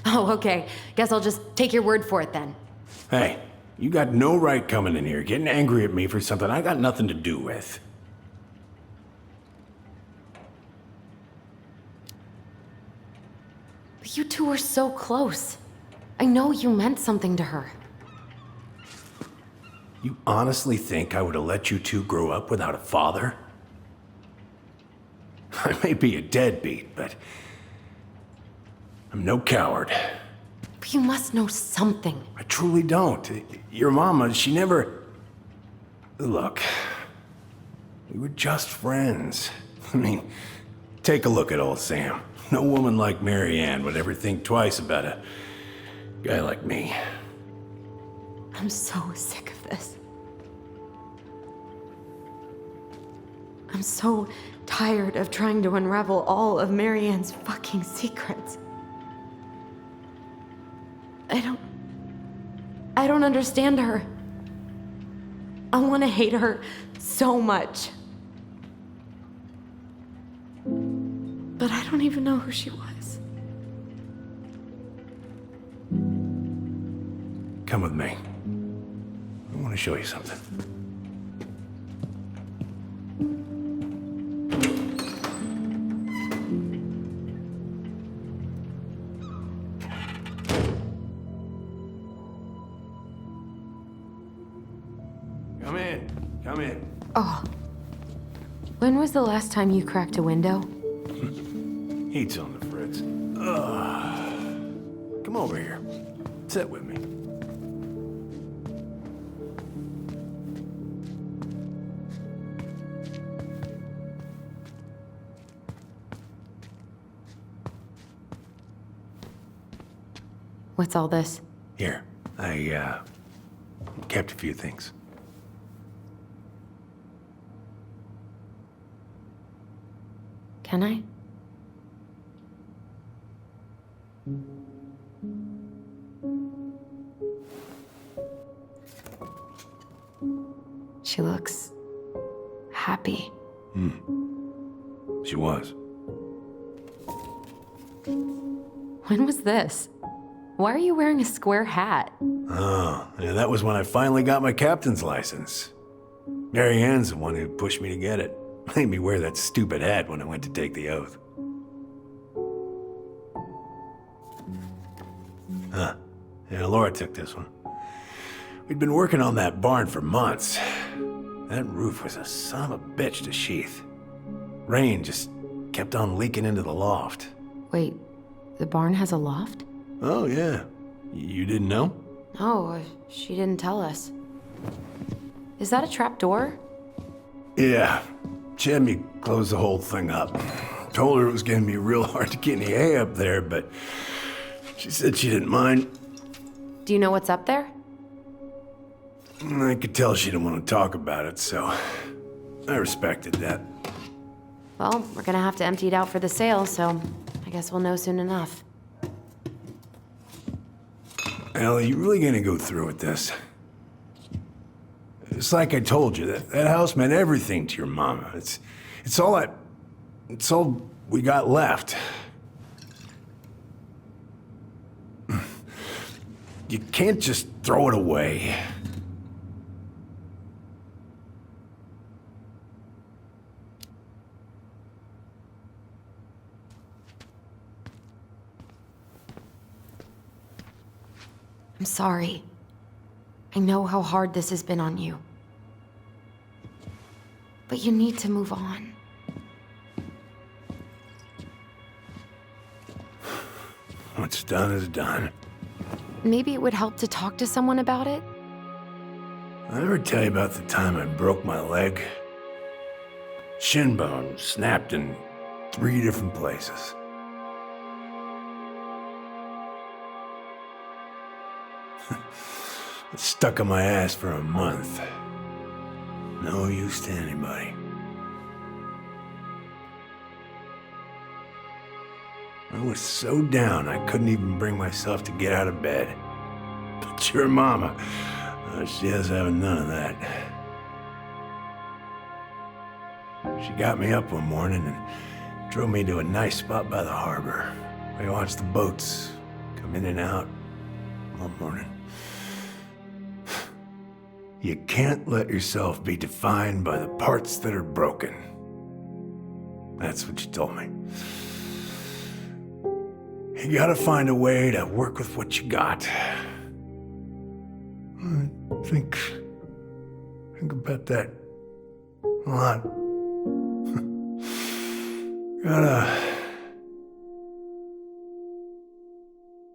Oh, okay. Guess I'll just take your word for it then. Hey, you got no right coming in here getting angry at me for something I got nothing to do with. But you two were so close. I know you meant something to her. You honestly think I would have let you two grow up without a father? I may be a deadbeat, but I'm no coward. But you must know something. I truly don't. Your mama, she never... Look, we were just friends. I mean, take a look at old Sam. No woman like Mary Ann would ever think twice about a guy like me. I'm so sick of this. I'm so tired of trying to unravel all of Mary Ann's fucking secrets. I don't understand her. I want to hate her so much. But I don't even know who she was. Come with me. I want to show you something. Come in. Come in. Oh. When was the last time you cracked a window? Heat's on the fritz. Come over here. Sit with me. What's all this? Here, I kept a few things. Can I? She looks happy. She was. When was this? Why are you wearing a square hat? Oh, yeah, that was when I finally got my captain's license. Mary Ann's the one who pushed me to get it. Made me wear that stupid hat when I went to take the oath. Huh. Yeah, Laura took this one. We'd been working on that barn for months. That roof was a son of a bitch to sheath. Rain just kept on leaking into the loft. Wait, the barn has a loft? Oh, yeah. You didn't know? No, she didn't tell us. Is that a trap door? Yeah. She had me close the whole thing up. Told her it was gonna be real hard to get any hay up there, but she said she didn't mind. Do you know what's up there? I could tell she didn't want to talk about it, so I respected that. Well, we're gonna have to empty it out for the sale, so I guess we'll know soon enough. Ellie, you really gonna go through with this? It's like I told you, that house meant everything to your mama. It's all we got left. You can't just throw it away. I'm sorry. I know how hard this has been on you. But you need to move on. What's done is done. Maybe it would help to talk to someone about it? I ever tell you about the time I broke my leg? Shin bone snapped in 3 different places. It stuck on my ass for a month. No use to anybody. I was so down I couldn't even bring myself to get out of bed. But your mama, she has having none of that. She got me up one morning and drove me to a nice spot by the harbor. We watched the boats come in and out all morning. You can't let yourself be defined by the parts that are broken. That's what you told me. You gotta find a way to work with what you got. Think about that a lot. Gotta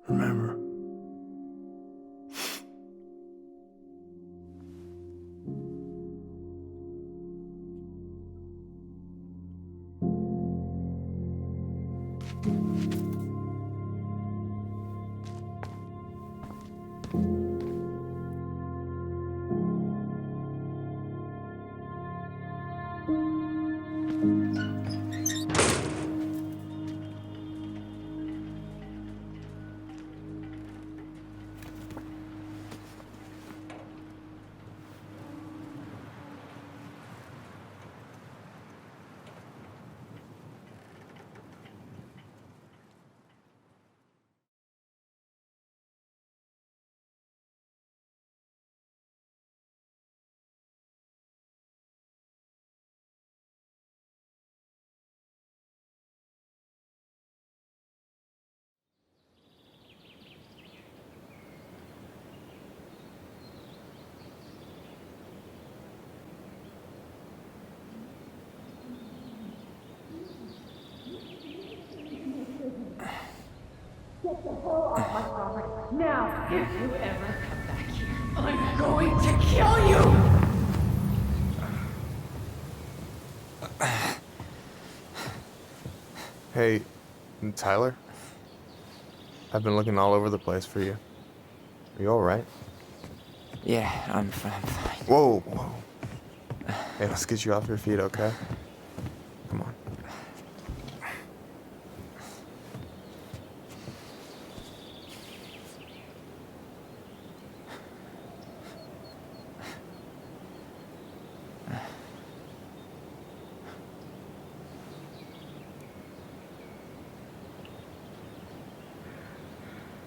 remember. Get the hell off my property. Now, if you ever come back here, I'm going to kill you! Hey, Tyler? I've been looking all over the place for you. Are you alright? Yeah, I'm fine. Whoa, whoa. Hey, let's get you off your feet, okay? Come on.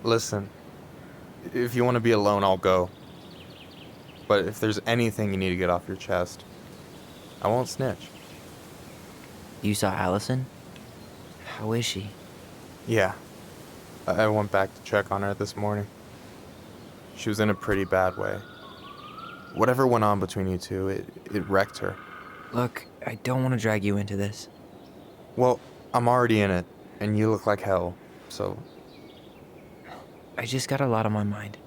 Listen, if you want to be alone, I'll go. But if there's anything you need to get off your chest, I won't snitch. You saw Allison? How is she? Yeah. I went back to check on her this morning. She was in a pretty bad way. Whatever went on between you two, it wrecked her. Look, I don't want to drag you into this. Well, I'm already in it, and you look like hell, so... I just got a lot on my mind.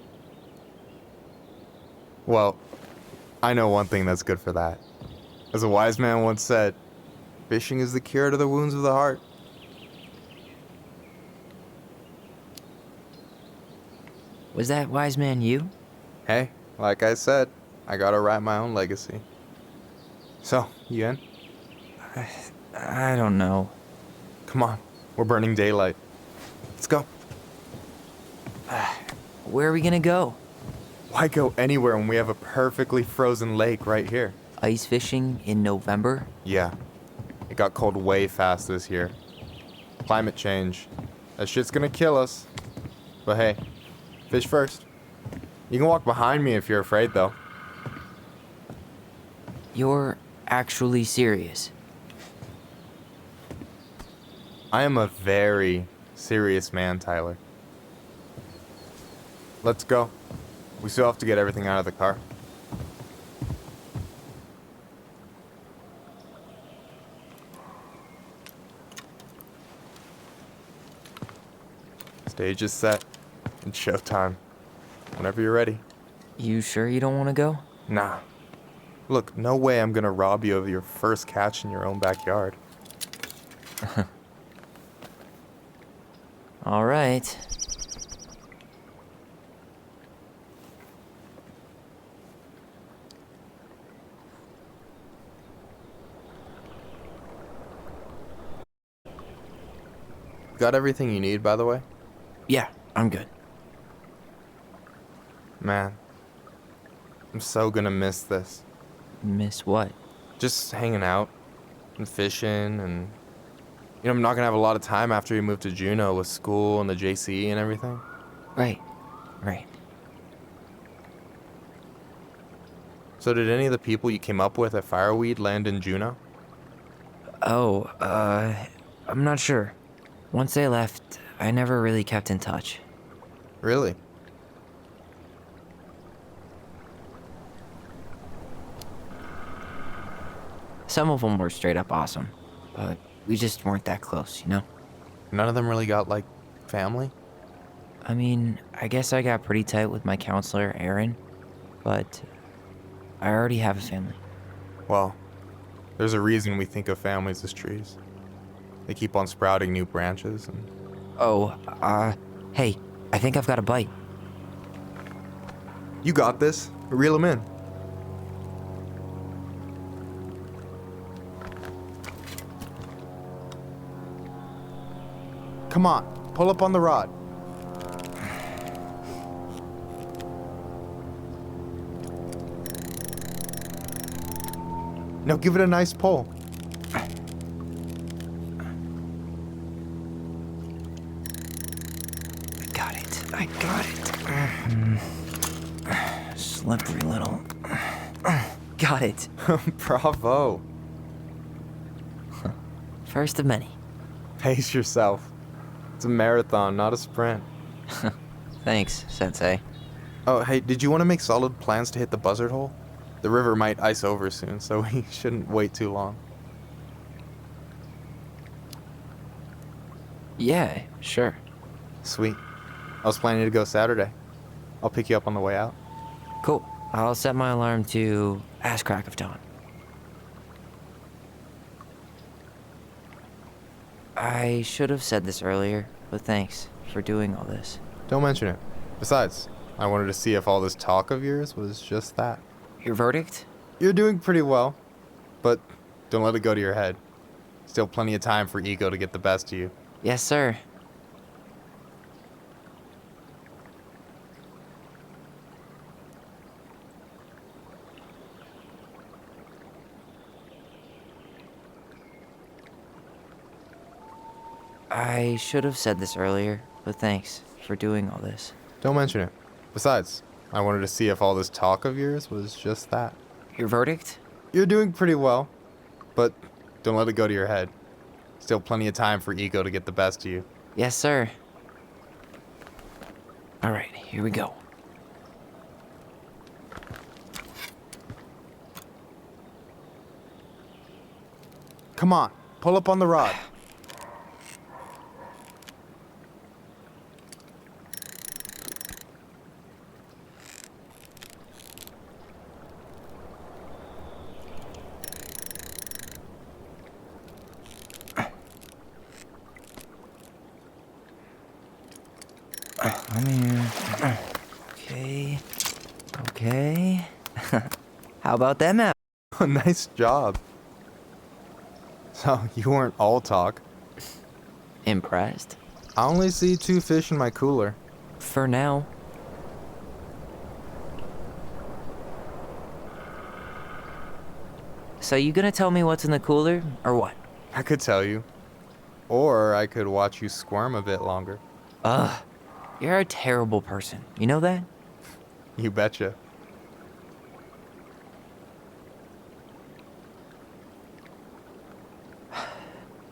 Well, I know one thing that's good for that. As a wise man once said, fishing is the cure to the wounds of the heart. Was that wise man you? Hey, like I said, I gotta write my own legacy. So, you in? I don't know. Come on, we're burning daylight. Let's go. Where are we gonna go? Why go anywhere when we have a perfectly frozen lake right here? Ice fishing in November? Yeah. It got cold way fast this year. Climate change. That shit's gonna kill us. But hey, fish first. You can walk behind me if you're afraid, though. You're actually serious? I am a very serious man, Tyler. Let's go. We still have to get everything out of the car. Stage is set. It's showtime. Whenever you're ready. You sure you don't want to go? Nah. Look, no way I'm gonna rob you of your first catch in your own backyard. All right. Got everything you need, by the way? Yeah, I'm good. Man, I'm so gonna miss this. Miss what? Just hanging out and fishing and... You know, I'm not gonna have a lot of time after we move to Juneau with school and the JC and everything. Right. So did any of the people you came up with at Fireweed land in Juneau? Oh, I'm not sure. Once they left, I never really kept in touch. Really? Some of them were straight up awesome, but we just weren't that close, you know? None of them really got, like, family? I mean, I guess I got pretty tight with my counselor, Aaron, but I already have a family. Well, there's a reason we think of families as trees. They keep on sprouting new branches and... Oh, hey, I think I've got a bite. You got this. Reel them in. Come on, pull up on the rod. Now give it a nice pull. I got it. Slippery little. Got it. Bravo. First of many. Pace yourself. It's a marathon, not a sprint. Thanks, Sensei. Oh, hey, did you want to make solid plans to hit the buzzard hole? The river might ice over soon, so we shouldn't wait too long. Yeah, sure. Sweet. I was planning to go Saturday. I'll pick you up on the way out. Cool. I'll set my alarm to ass crack of dawn. I should have said this earlier, but thanks for doing all this. Don't mention it. Besides, I wanted to see if all this talk of yours was just that. Your verdict? You're doing pretty well, but don't let it go to your head. Still plenty of time for ego to get the best of you. Yes, sir. I should have said this earlier, but thanks for doing all this. Don't mention it. Besides, I wanted to see if all this talk of yours was just that. Your verdict? You're doing pretty well, but don't let it go to your head. Still plenty of time for ego to get the best of you. Yes, sir. All right, here we go. Come on, pull up on the rod. I'm here. Okay. How about that map? Nice job. So, you weren't all talk. Impressed? I only see 2 fish in my cooler. For now. So you gonna tell me what's in the cooler, or what? I could tell you. Or I could watch you squirm a bit longer. Ugh. You're a terrible person. You know that? You betcha.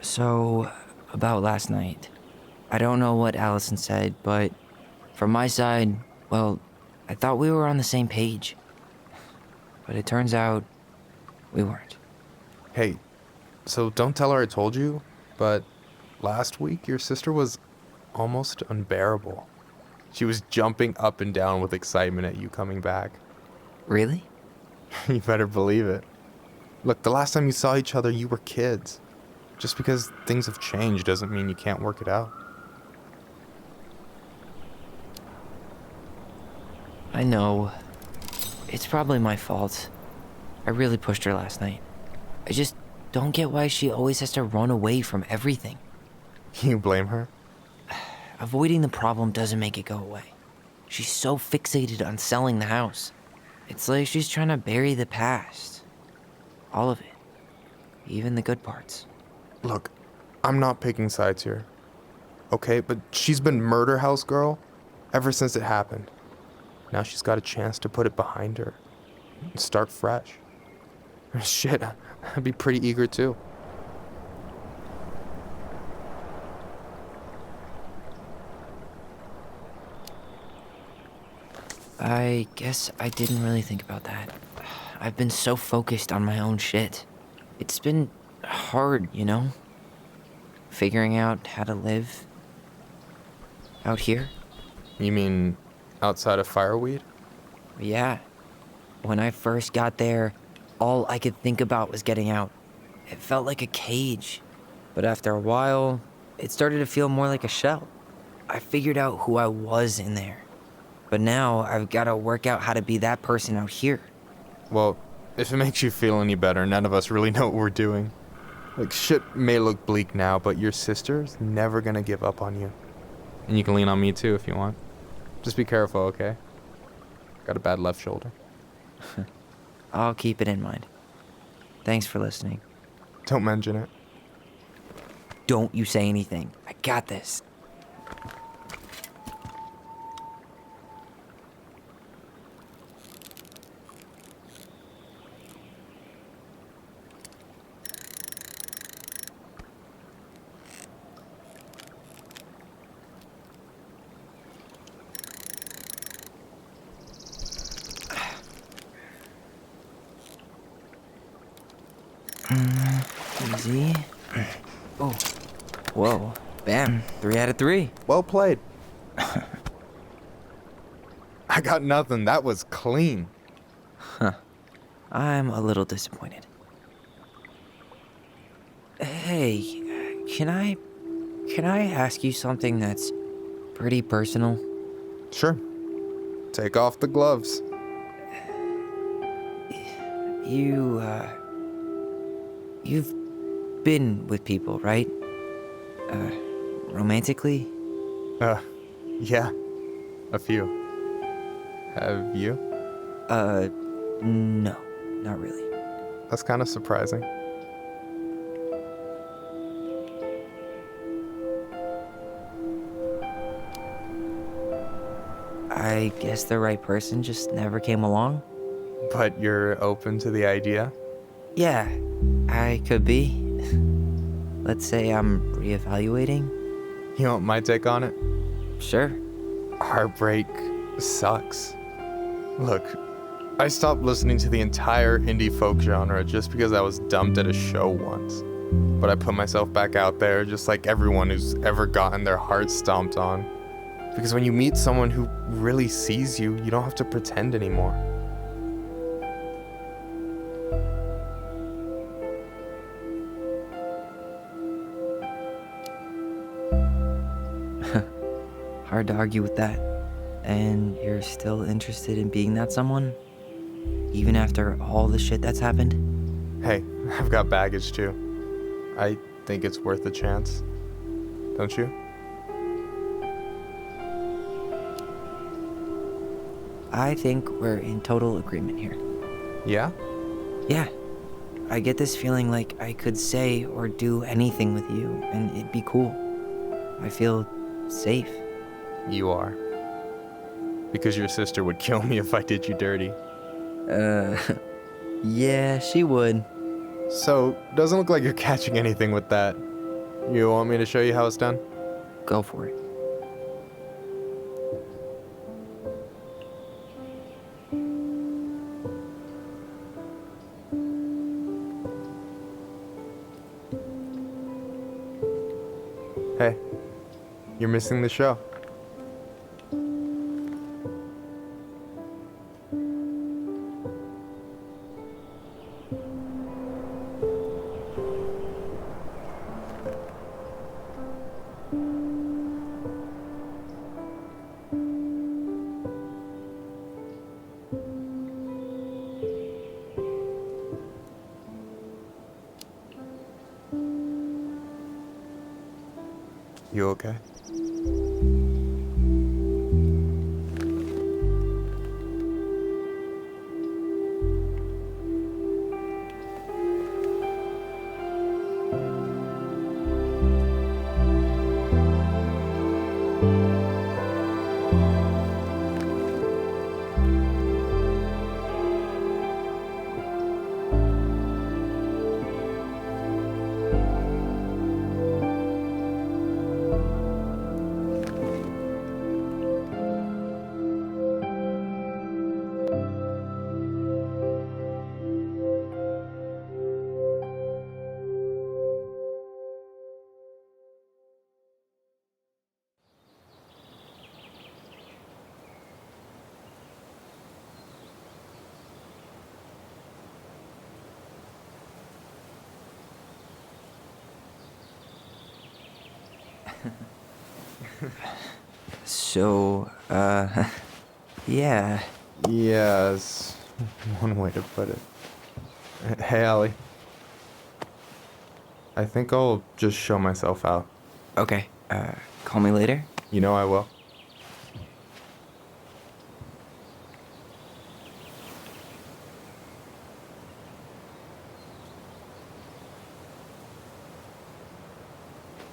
So, about last night. I don't know what Allison said, but from my side, well, I thought we were on the same page. But it turns out we weren't. Hey, so don't tell her I told you, but last week your sister was almost unbearable. She was jumping up and down with excitement at you coming back. Really? You better believe it. Look, the last time you saw each other, you were kids. Just because things have changed doesn't mean you can't work it out. I know. It's probably my fault. I really pushed her last night. I just don't get why she always has to run away from everything. You blame her? Avoiding the problem doesn't make it go away. She's so fixated on selling the house. It's like she's trying to bury the past. All of it. Even the good parts. Look, I'm not picking sides here. Okay, but she's been murder house girl ever since it happened. Now she's got a chance to put it behind her and start fresh. Shit, I'd be pretty eager too. I guess I didn't really think about that. I've been so focused on my own shit. It's been hard, you know? Figuring out how to live out here. You mean outside of Fireweed? Yeah. When I first got there, all I could think about was getting out. It felt like a cage. But after a while, it started to feel more like a shell. I figured out who I was in there. But now I've got to work out how to be that person out here. Well, if it makes you feel any better, none of us really know what we're doing. Like, shit may look bleak now, but your sister's never gonna give up on you. And you can lean on me too if you want. Just be careful, okay? Got a bad left shoulder. I'll keep it in mind. Thanks for listening. Don't mention it. Don't you say anything. I got this. Easy. Oh. Whoa. Bam. 3 out of 3. Well played. I got nothing. That was clean. Huh. I'm a little disappointed. Hey, can I ask you something that's pretty personal? Sure. Take off the gloves. You've been with people, right? Romantically? Yeah. A few. Have you? No, not really. That's kind of surprising. I guess the right person just never came along? But you're open to the idea? Yeah, I could be. Let's say I'm reevaluating. You want my take on it? Sure. Heartbreak sucks. Look, I stopped listening to the entire indie folk genre just because I was dumped at a show once. But I put myself back out there just like everyone who's ever gotten their heart stomped on. Because when you meet someone who really sees you, you don't have to pretend anymore. Hard to argue with that. And you're still interested in being that someone? Even after all the shit that's happened? Hey, I've got baggage too. I think it's worth a chance. Don't you? I think we're in total agreement here. Yeah? Yeah. I get this feeling like I could say or do anything with you, and it'd be cool. I feel safe. You are. Because your sister would kill me if I did you dirty. Yeah, she would. So, doesn't look like you're catching anything with that. You want me to show you how it's done? Go for it. Hey, You're missing the show. You okay? So, yeah. Yes, one way to put it. Hey, Allie. I think I'll just show myself out. Okay, call me later? You know I will.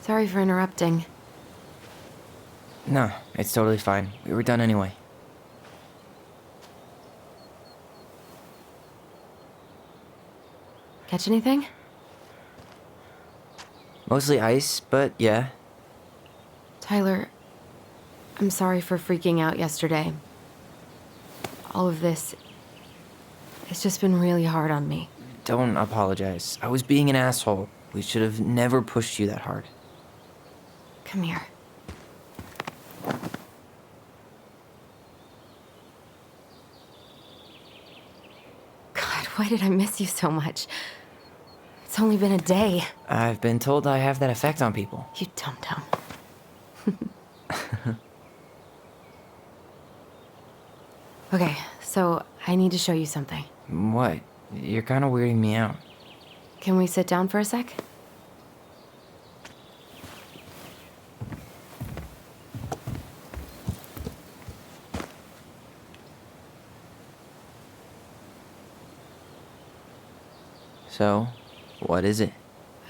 Sorry for interrupting. No, it's totally fine. We were done anyway. Catch anything? Mostly ice, but yeah. Tyler, I'm sorry for freaking out yesterday. All of this, it's just been really hard on me. Don't apologize. I was being an asshole. We should have never pushed you that hard. Come here. God, why did I miss you so much? It's only been a day. I've been told I have that effect on people. You dum-dum. Okay, so I need to show you something. What? You're kind of weirding me out. Can we sit down for a sec? So, what is it?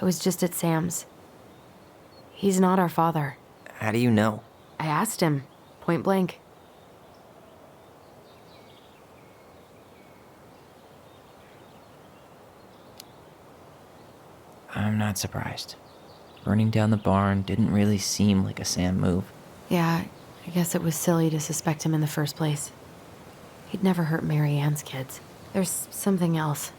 I was just at Sam's. He's not our father. How do you know? I asked him, point blank. I'm not surprised. Burning down the barn didn't really seem like a Sam move. Yeah, I guess it was silly to suspect him in the first place. He'd never hurt Mary Ann's kids. There's something else.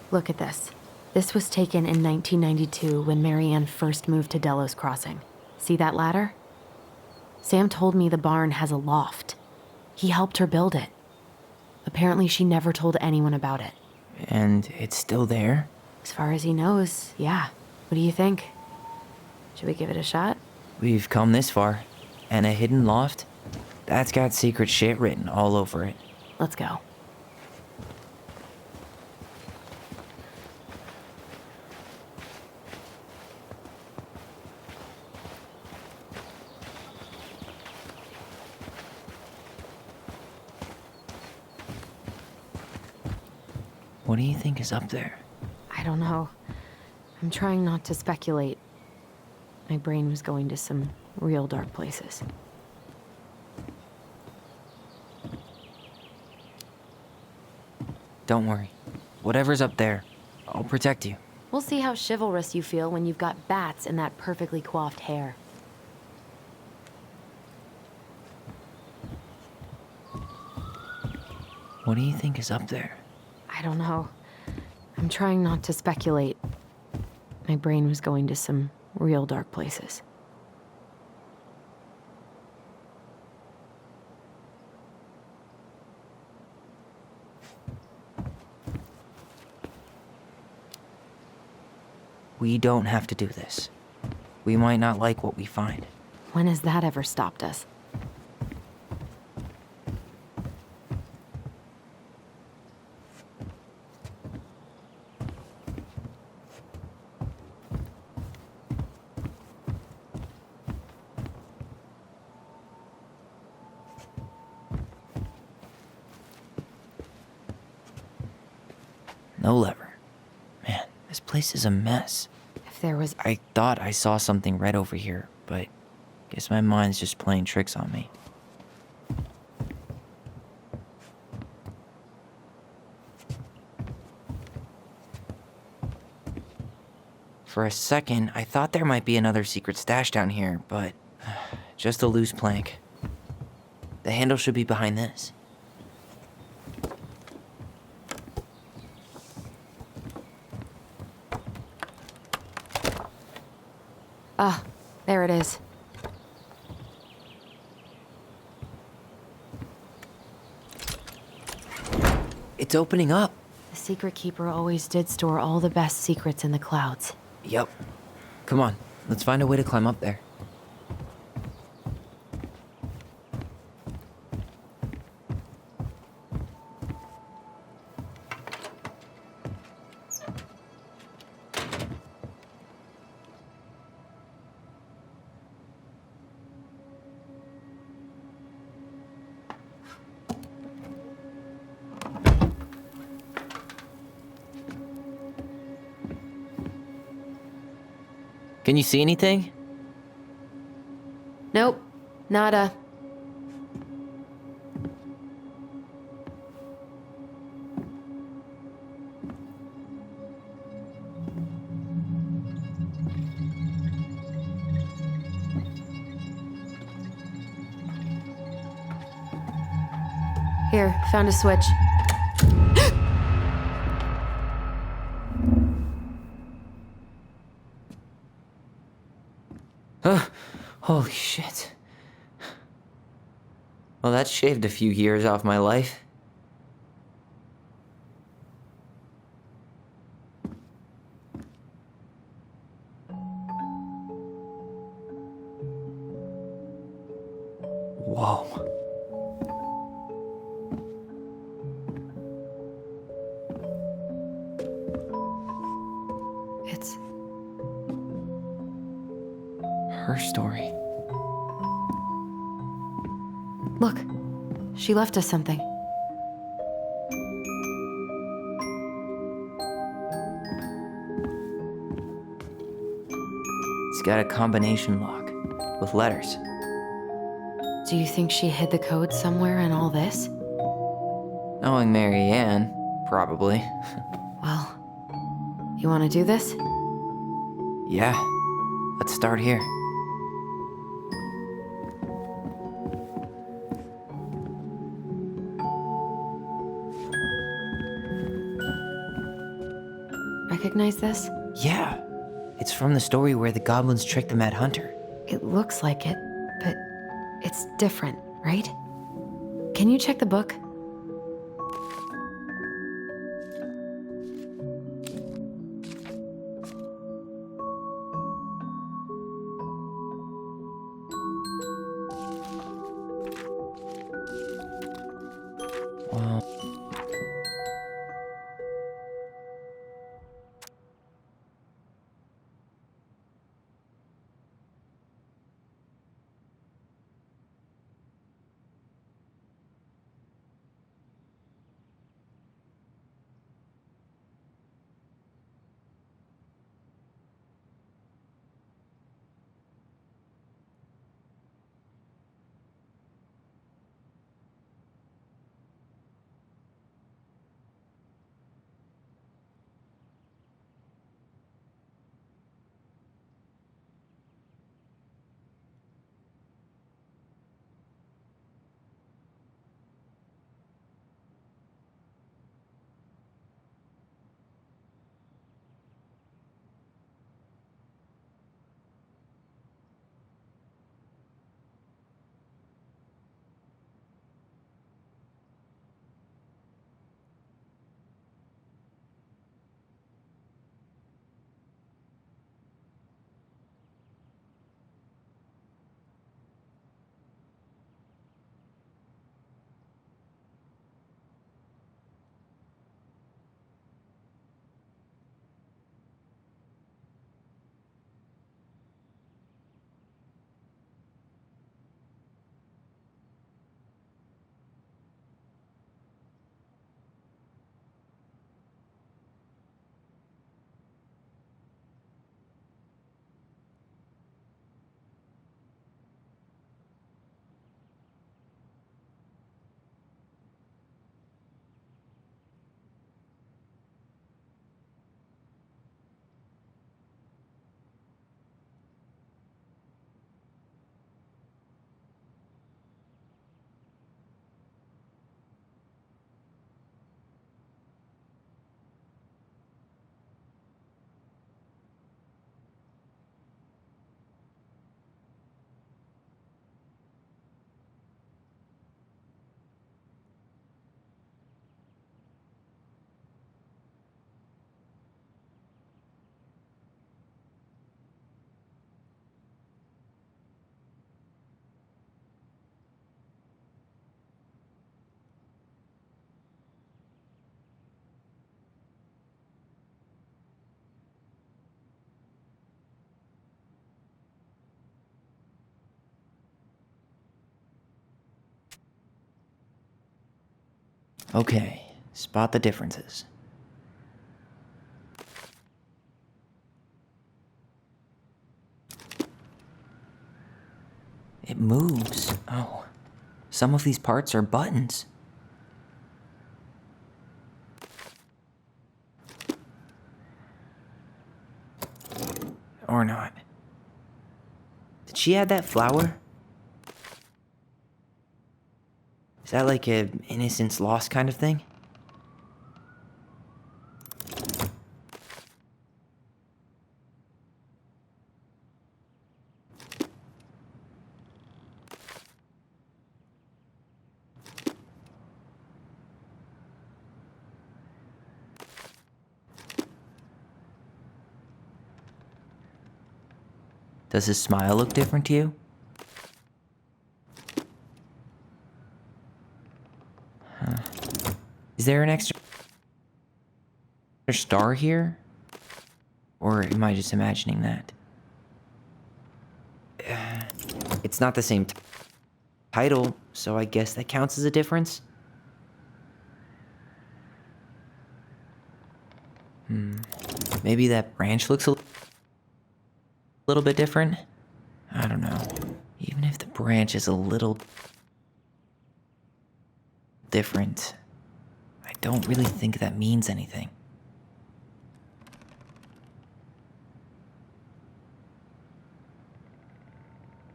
Look at this. This was taken in 1992 when Mary Ann first moved to Delos Crossing. See that ladder? Sam told me the barn has a loft. He helped her build it. Apparently she never told anyone about it. And it's still there? As far as he knows, yeah. What do you think? Should we give it a shot? We've come this far. And a hidden loft? That's got secret shit written all over it. Let's go. What do you think is up there? I don't know. I'm trying not to speculate. My brain was going to some real dark places. Don't worry. Whatever's up there, I'll protect you. We'll see how chivalrous you feel when you've got bats in that perfectly coiffed hair. What do you think is up there? I don't know. I'm trying not to speculate. My brain was going to some real dark places. We don't have to do this. We might not like what we find. When has that ever stopped us? No lever. Man, this place is a mess. If there was... I thought I saw something red over here, but guess my mind's just playing tricks on me. For a second, I thought there might be another secret stash down here, but just a loose plank. The handle should be behind this. Ah, there it is. It's opening up. The Secret Keeper always did store all the best secrets in the clouds. Yep. Come on, let's find a way to climb up there. Can you see anything? Nope, nada. Here, found a switch. Holy shit. Well, that shaved a few years off my life. Whoa. It's her story. Look, she left us something. It's got a combination lock with letters. Do you think she hid the code somewhere in all this? Knowing Mary Ann, probably. Well, you want to do this? Yeah, let's start here. Recognize this? Yeah, it's from the story where the goblins tricked the Mad Hunter. It looks like it, but it's different, right? Can you check the book? Well, Okay, spot the differences. It moves. Oh, some of these parts are buttons. Or not. Did she add that flower? Is that like a innocence lost kind of thing? Does his smile look different to you? Huh. Is there an extra star here? Or am I just imagining that? It's not the same title, so I guess that counts as a difference? Maybe that branch looks a little bit different? I don't know. Even if the branch is a little different, I don't really think that means anything.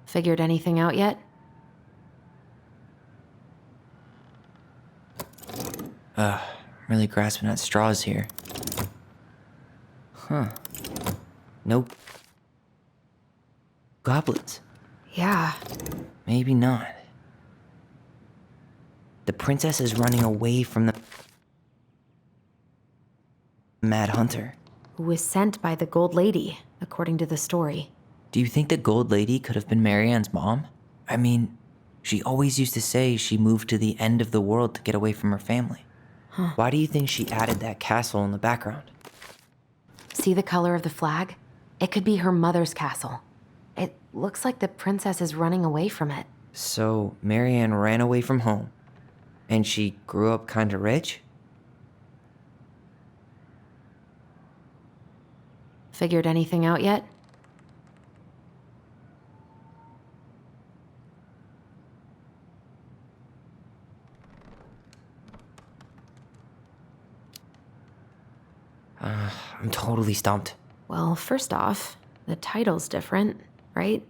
Figured anything out yet? I'm really grasping at straws here. Huh. No goblins. Yeah. Maybe not. The princess is running away from the Mad Hunter. Who was sent by the Gold Lady, according to the story. Do you think the Gold Lady could have been Marianne's mom? I mean, she always used to say she moved to the end of the world to get away from her family. Huh. Why do you think she added that castle in the background? See the color of the flag? It could be her mother's castle. It looks like the princess is running away from it. So, Marianne ran away from home, and she grew up kinda rich? Figured anything out yet? I'm totally stumped. Well, first off, the title's different, right?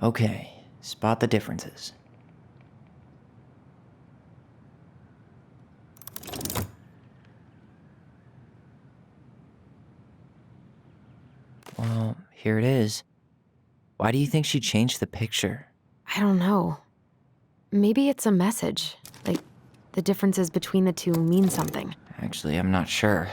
Okay, spot the differences. Well, here it is. Why do you think she changed the picture? I don't know. Maybe it's a message. Like, the differences between the two mean something. Actually, I'm not sure.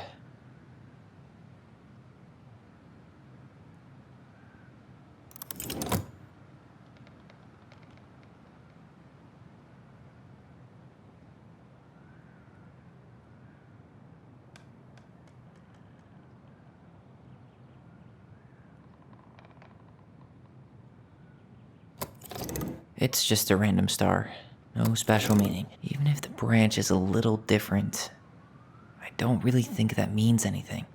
It's just a random star. No special meaning. Even if the branch is a little different, I don't really think that means anything.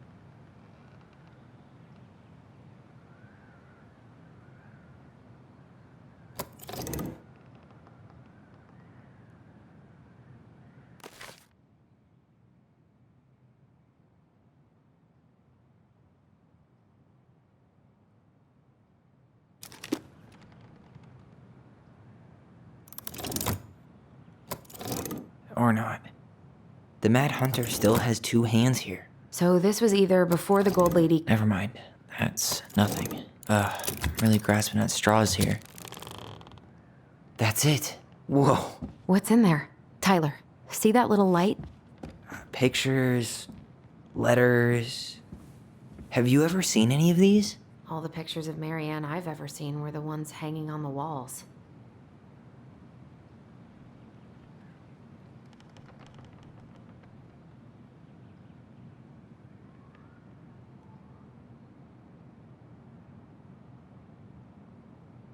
or not. The Mad Hunter still has 2 hands here. So this was either before the Gold Lady. Never mind. That's nothing. I'm really grasping at straws here. That's it. Whoa. What's in there? Tyler, see that little light? Pictures, letters. Have you ever seen any of these? All the pictures of Marianne I've ever seen were the ones hanging on the walls.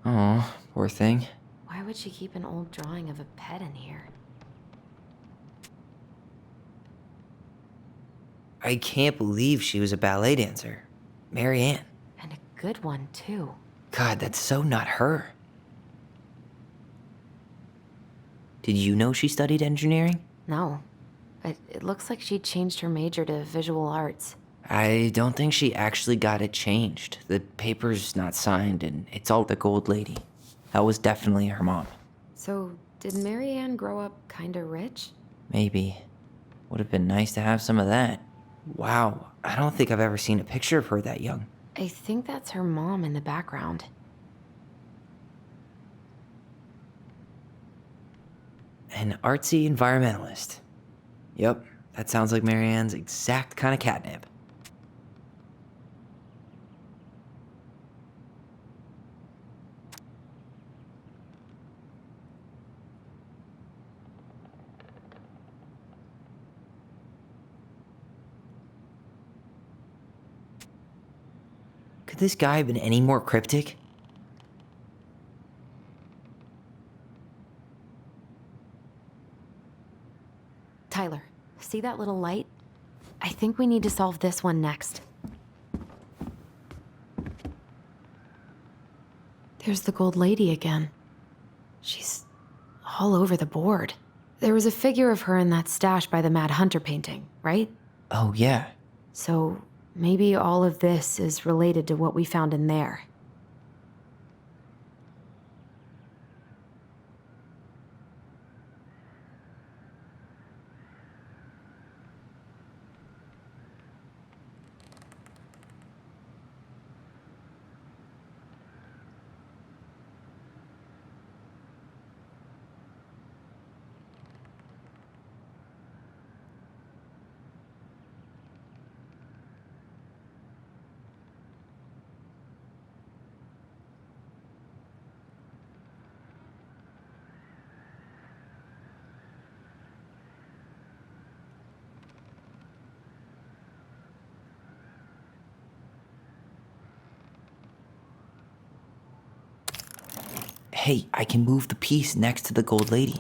Oh, poor thing. Why would she keep an old drawing of a pet in here? I can't believe she was a ballet dancer. Marianne. And a good one, too. God, that's so not her. Did you know she studied engineering? No. It looks like she changed her major to visual arts. I don't think she actually got it changed. The paper's not signed, and it's all the Gold Lady. That was definitely her mom. So, did Marianne grow up kinda rich? Maybe. Would have been nice to have some of that. Wow, I don't think I've ever seen a picture of her that young. I think that's her mom in the background. An artsy environmentalist. Yep, that sounds like Marianne's exact kind of catnip. Could this guy have been any more cryptic? Tyler, see that little light? I think we need to solve this one next. There's the Gold Lady again. She's all over the board. There was a figure of her in that stash by the Mad Hunter painting, right? Oh, yeah. So maybe all of this is related to what we found in there. Hey, I can move the piece next to the Gold Lady.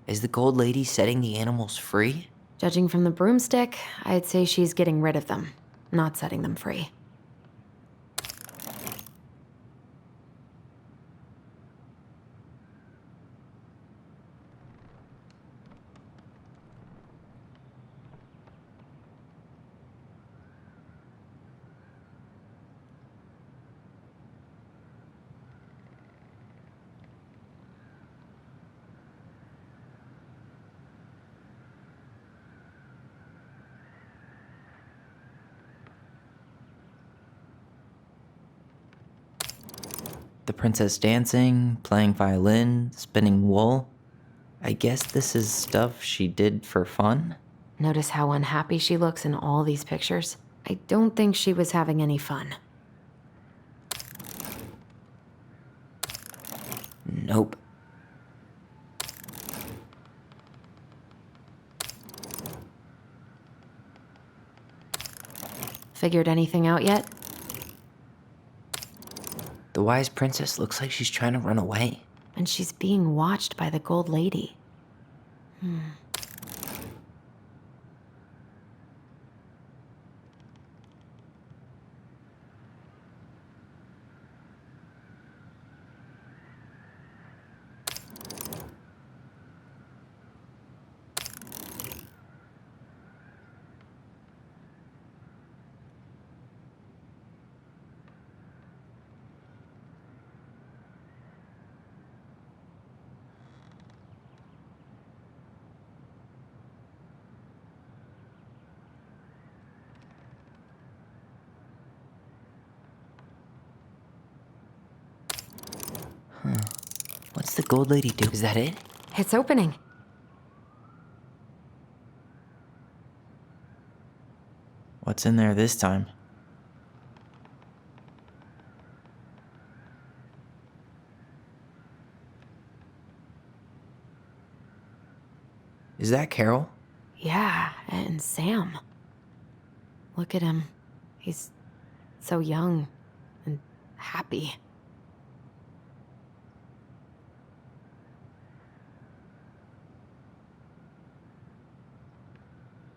Is the Gold Lady setting the animals free? Judging from the broomstick, I'd say she's getting rid of them, not setting them free. The princess dancing, playing violin, spinning wool. I guess this is stuff she did for fun? Notice how unhappy she looks in all these pictures? I don't think she was having any fun. Nope. Figured anything out yet? The wise princess looks like she's trying to run away. And she's being watched by the Gold Lady. the gold lady do? Is that it? It's opening. What's in there this time? Is that Carol? Yeah, and Sam. Look at him. He's so young and happy.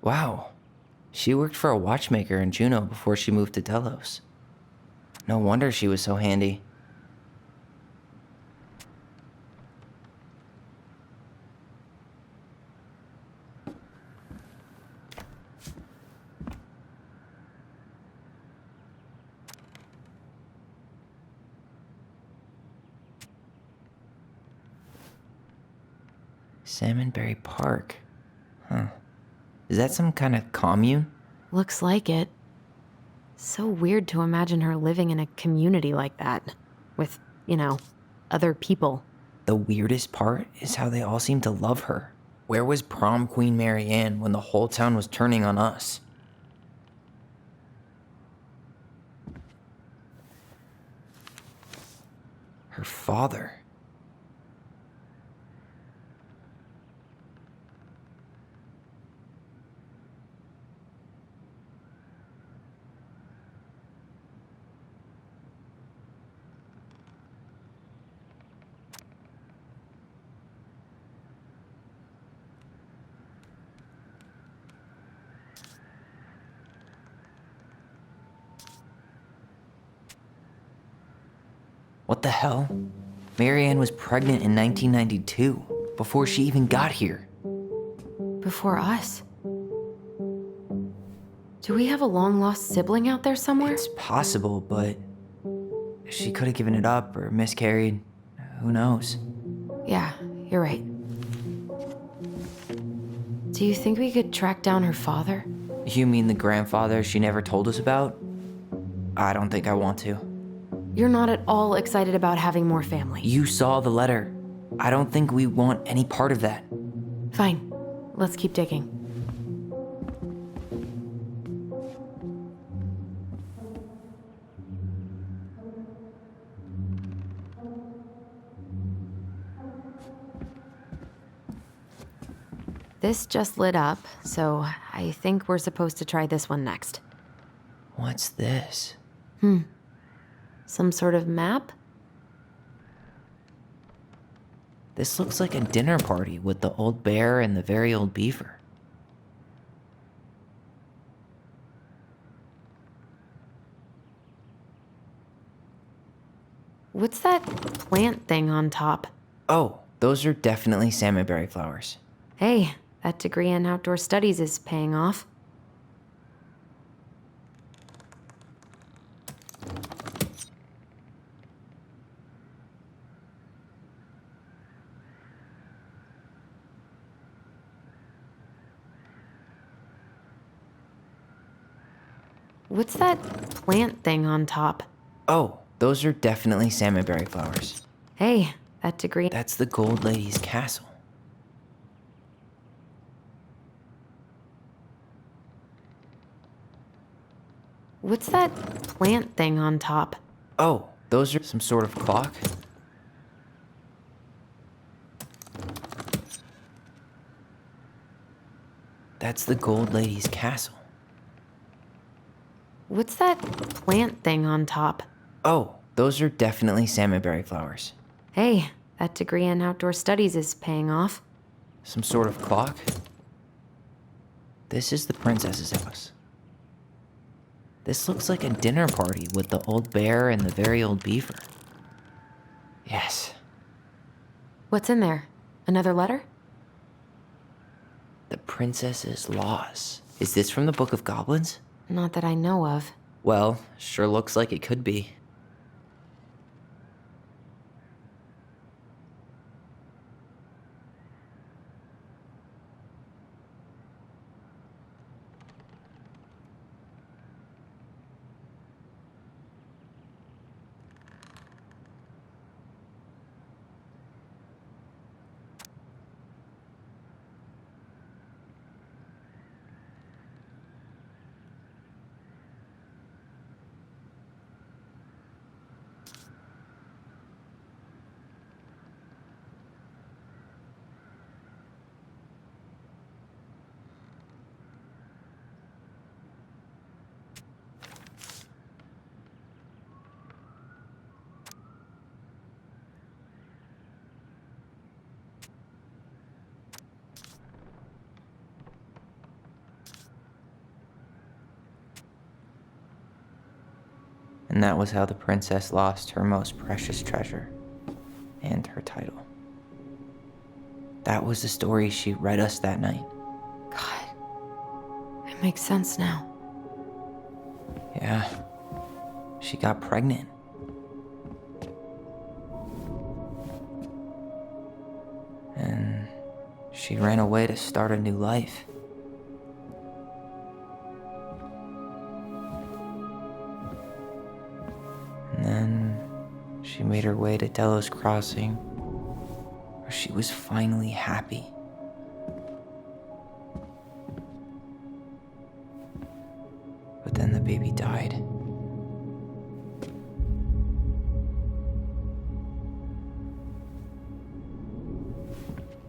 Wow. She worked for a watchmaker in Juneau before she moved to Delos. No wonder she was so handy. Salmonberry Park. Huh. Is that some kind of commune? Looks like it. So weird to imagine her living in a community like that. With, other people. The weirdest part is how they all seem to love her. Where was prom queen Mary Ann when the whole town was turning on us? Her father. What the hell? Mary Ann was pregnant in 1992, before she even got here. Before us. Do we have a long-lost sibling out there somewhere? It's possible, but she could have given it up or miscarried. Who knows? Yeah, you're right. Do you think we could track down her father? You mean the grandfather she never told us about? I don't think I want to. You're not at all excited about having more family. You saw the letter. I don't think we want any part of that. Fine. Let's keep digging. This just lit up, so I think we're supposed to try this one next. What's this? Some sort of map? This looks like a dinner party with the old bear and the very old beaver. What's that plant thing on top? Oh, those are definitely salmonberry flowers. Hey, that degree in outdoor studies is paying off. What's that plant thing on top? Oh, those are definitely salmonberry flowers. Hey, that degree... That's the Gold Lady's castle. What's that plant thing on top? Oh, those are some sort of clock? That's the Gold Lady's castle. What's that plant thing on top? Oh, those are definitely salmonberry flowers. Hey, that degree in outdoor studies is paying off. Some sort of clock? This is the princess's house. This looks like a dinner party with the old bear and the very old beaver. Yes. What's in there? Another letter? The princess's laws. Is this from the Book of Goblins? Not that I know of. Well, sure looks like it could be. And that was how the princess lost her most precious treasure and her title. That was the story she read us that night. God, it makes sense now. Yeah, she got pregnant. And she ran away to start a new life. And then she made her way to Delos Crossing, where she was finally happy. But then the baby died.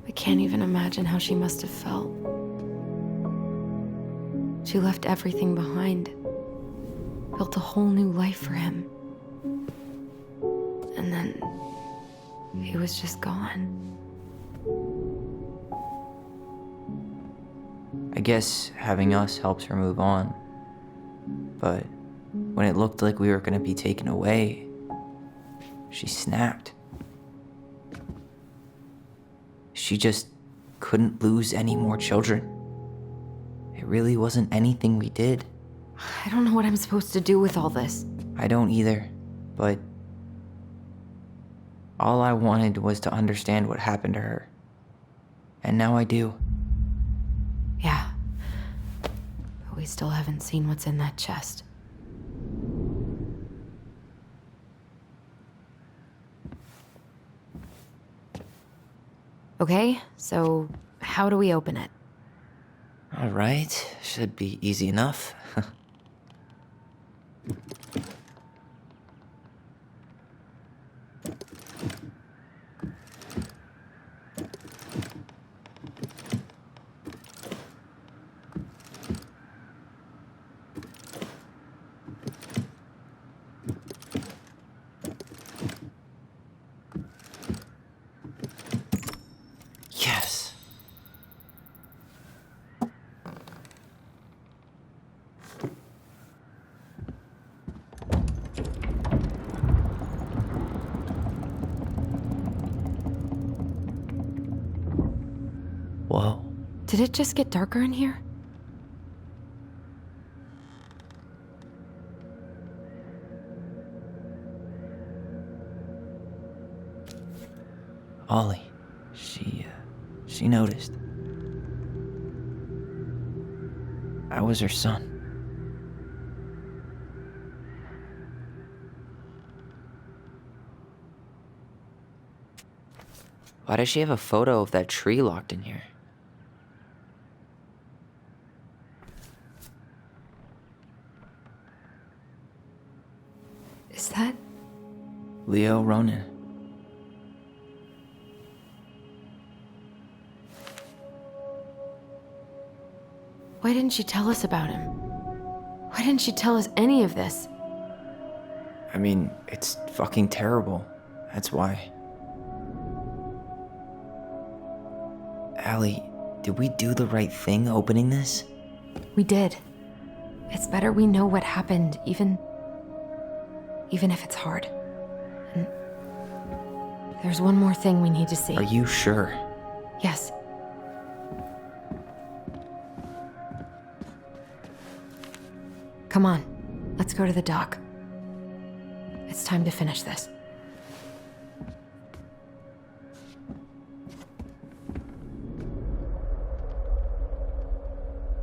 I can't even imagine how she must have felt. She left everything behind, built a whole new life for him. And then he was just gone. I guess having us helps her move on. But when it looked like we were gonna be taken away, she snapped. She just couldn't lose any more children. It really wasn't anything we did. I don't know what I'm supposed to do with all this. I don't either, but all I wanted was to understand what happened to her. And now I do. Yeah. But we still haven't seen what's in that chest. Okay, so how do we open it? All right, should be easy enough. Yes. Whoa. Did it just get darker in here? Ollie. She noticed. I was her son. Why does she have a photo of that tree locked in here? Is that? Leo Ronan. Why didn't she tell us about him? Why didn't she tell us any of this? I mean, it's fucking terrible. That's why. Allie, did we do the right thing opening this? We did. It's better we know what happened, even if it's hard. And there's one more thing we need to see. Are you sure? Yes. Come on, let's go to the dock. It's time to finish this.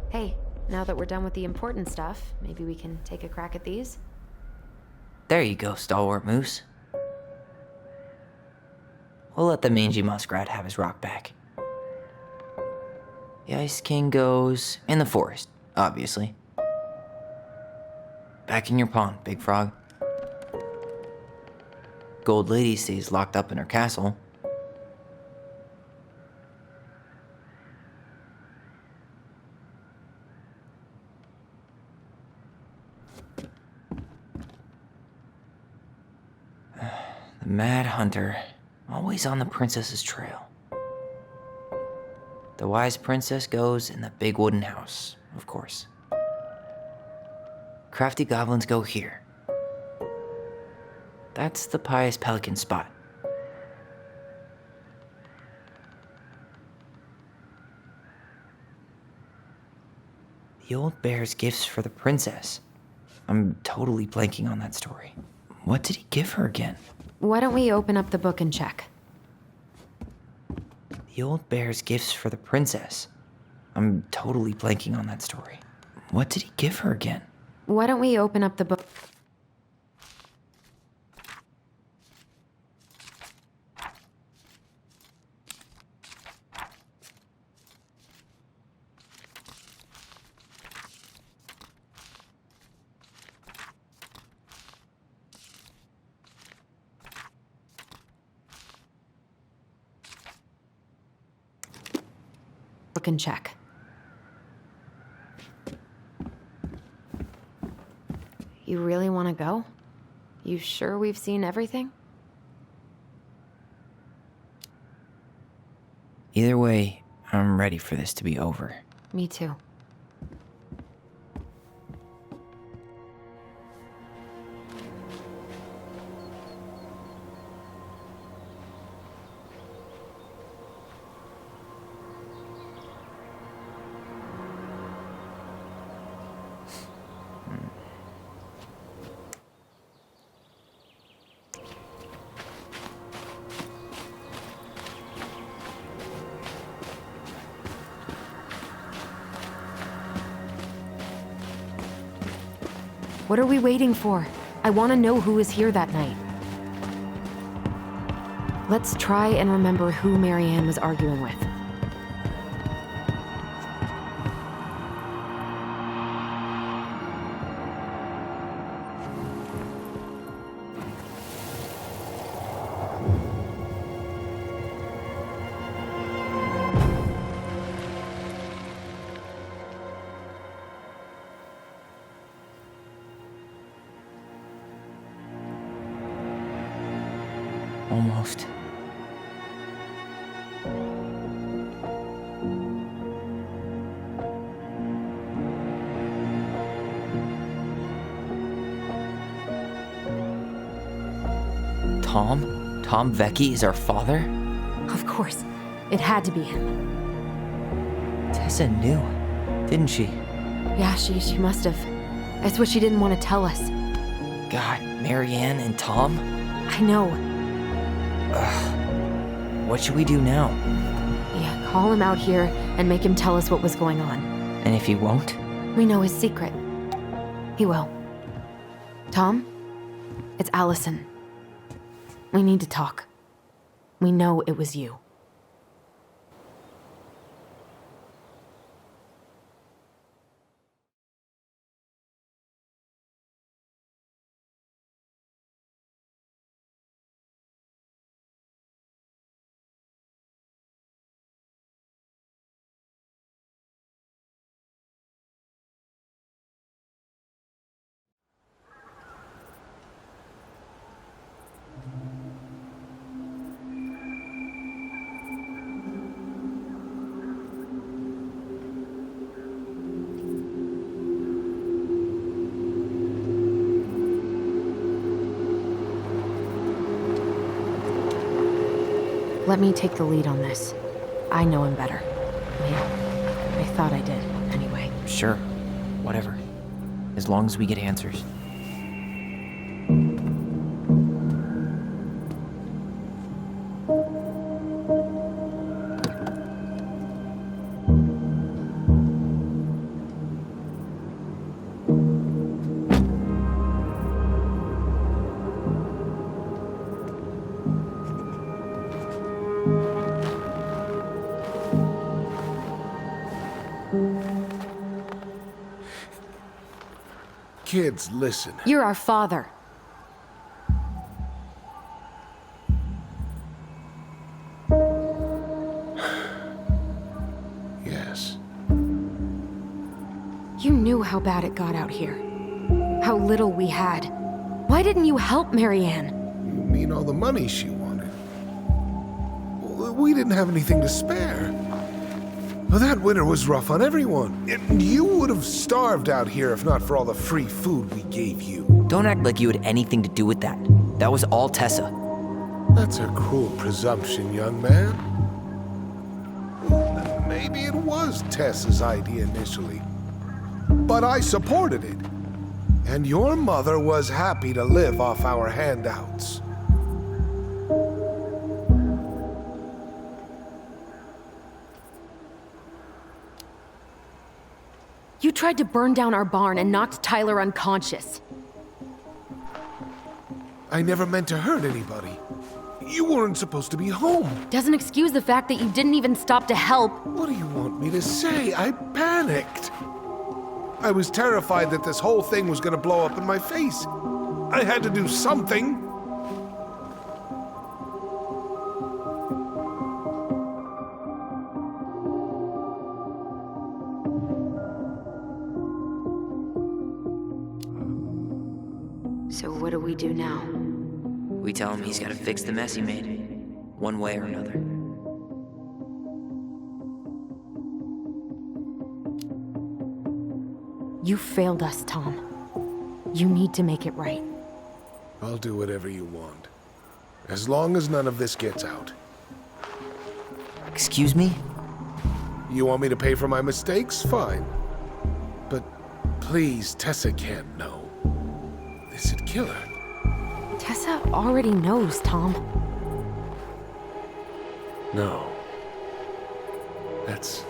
Hey, now that we're done with the important stuff, maybe we can take a crack at these? There you go, stalwart moose. We'll let the mangy muskrat have his rock back. The Ice King goes in the forest, obviously. Back in your pond, Big Frog. Gold Lady stays locked up in her castle. The Mad Hunter, always on the princess's trail. The Wise Princess goes in the big wooden house, of course. Crafty goblins go here. That's the Pious Pelican spot. The old bear's gifts for the princess. I'm totally blanking on that story. What did he give her again? Why don't we open up the book and check? The old bear's gifts for the princess. I'm totally blanking on that story. What did he give her again? Why don't we open up the book? Look and check. You really want to go? You sure we've seen everything? Either way, I'm ready for this to be over. Me too. What are we waiting for? I want to know who was here that night. Let's try and remember who Marianne was arguing with. Almost. Tom? Tom Vecchi is our father? Of course. It had to be him. Tessa knew, didn't she? Yeah, she must have. That's what she didn't want to tell us. God, Marianne and Tom? I know. Ugh. What should we do now? Yeah, call him out here and make him tell us what was going on. And if he won't? We know his secret. He will. Tom? It's Allison. We need to talk. We know it was you. Let me take the lead on this. I know him better. I thought I did, anyway. Sure. Whatever. As long as we get answers. Kids, listen. You're our father. Yes. You knew how bad it got out here. How little we had. Why didn't you help Marianne? You mean all the money she wanted? We didn't have anything to spare. Well, that winter was rough on everyone. You would have starved out here if not for all the free food we gave you. Don't act like you had anything to do with that. That was all Tessa. That's a cruel presumption, young man. Maybe it was Tessa's idea initially, but I supported it. And your mother was happy to live off our handouts. You tried to burn down our barn and knocked Tyler unconscious. I never meant to hurt anybody. You weren't supposed to be home. Doesn't excuse the fact that you didn't even stop to help. What do you want me to say? I panicked. I was terrified that this whole thing was gonna blow up in my face. I had to do something. So what do we do now? We tell him he's gotta fix the mess he made, one way or another. You failed us, Tom. You need to make it right. I'll do whatever you want. As long as none of this gets out. Excuse me? You want me to pay for my mistakes? Fine. But please, Tessa can't know. This'd kill her. Tessa already knows, Tom. No. That's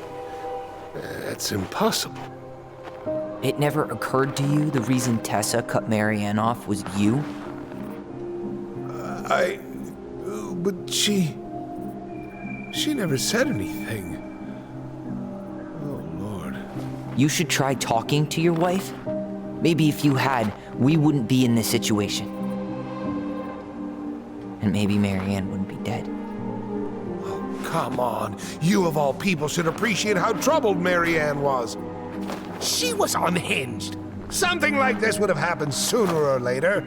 impossible. It never occurred to you the reason Tessa cut Marianne off was you? But she never said anything. Oh, Lord. You should try talking to your wife. Maybe if you had, we wouldn't be in this situation. And maybe Marianne wouldn't be dead. Oh, come on. You of all people should appreciate how troubled Marianne was. She was unhinged. Something like this would have happened sooner or later.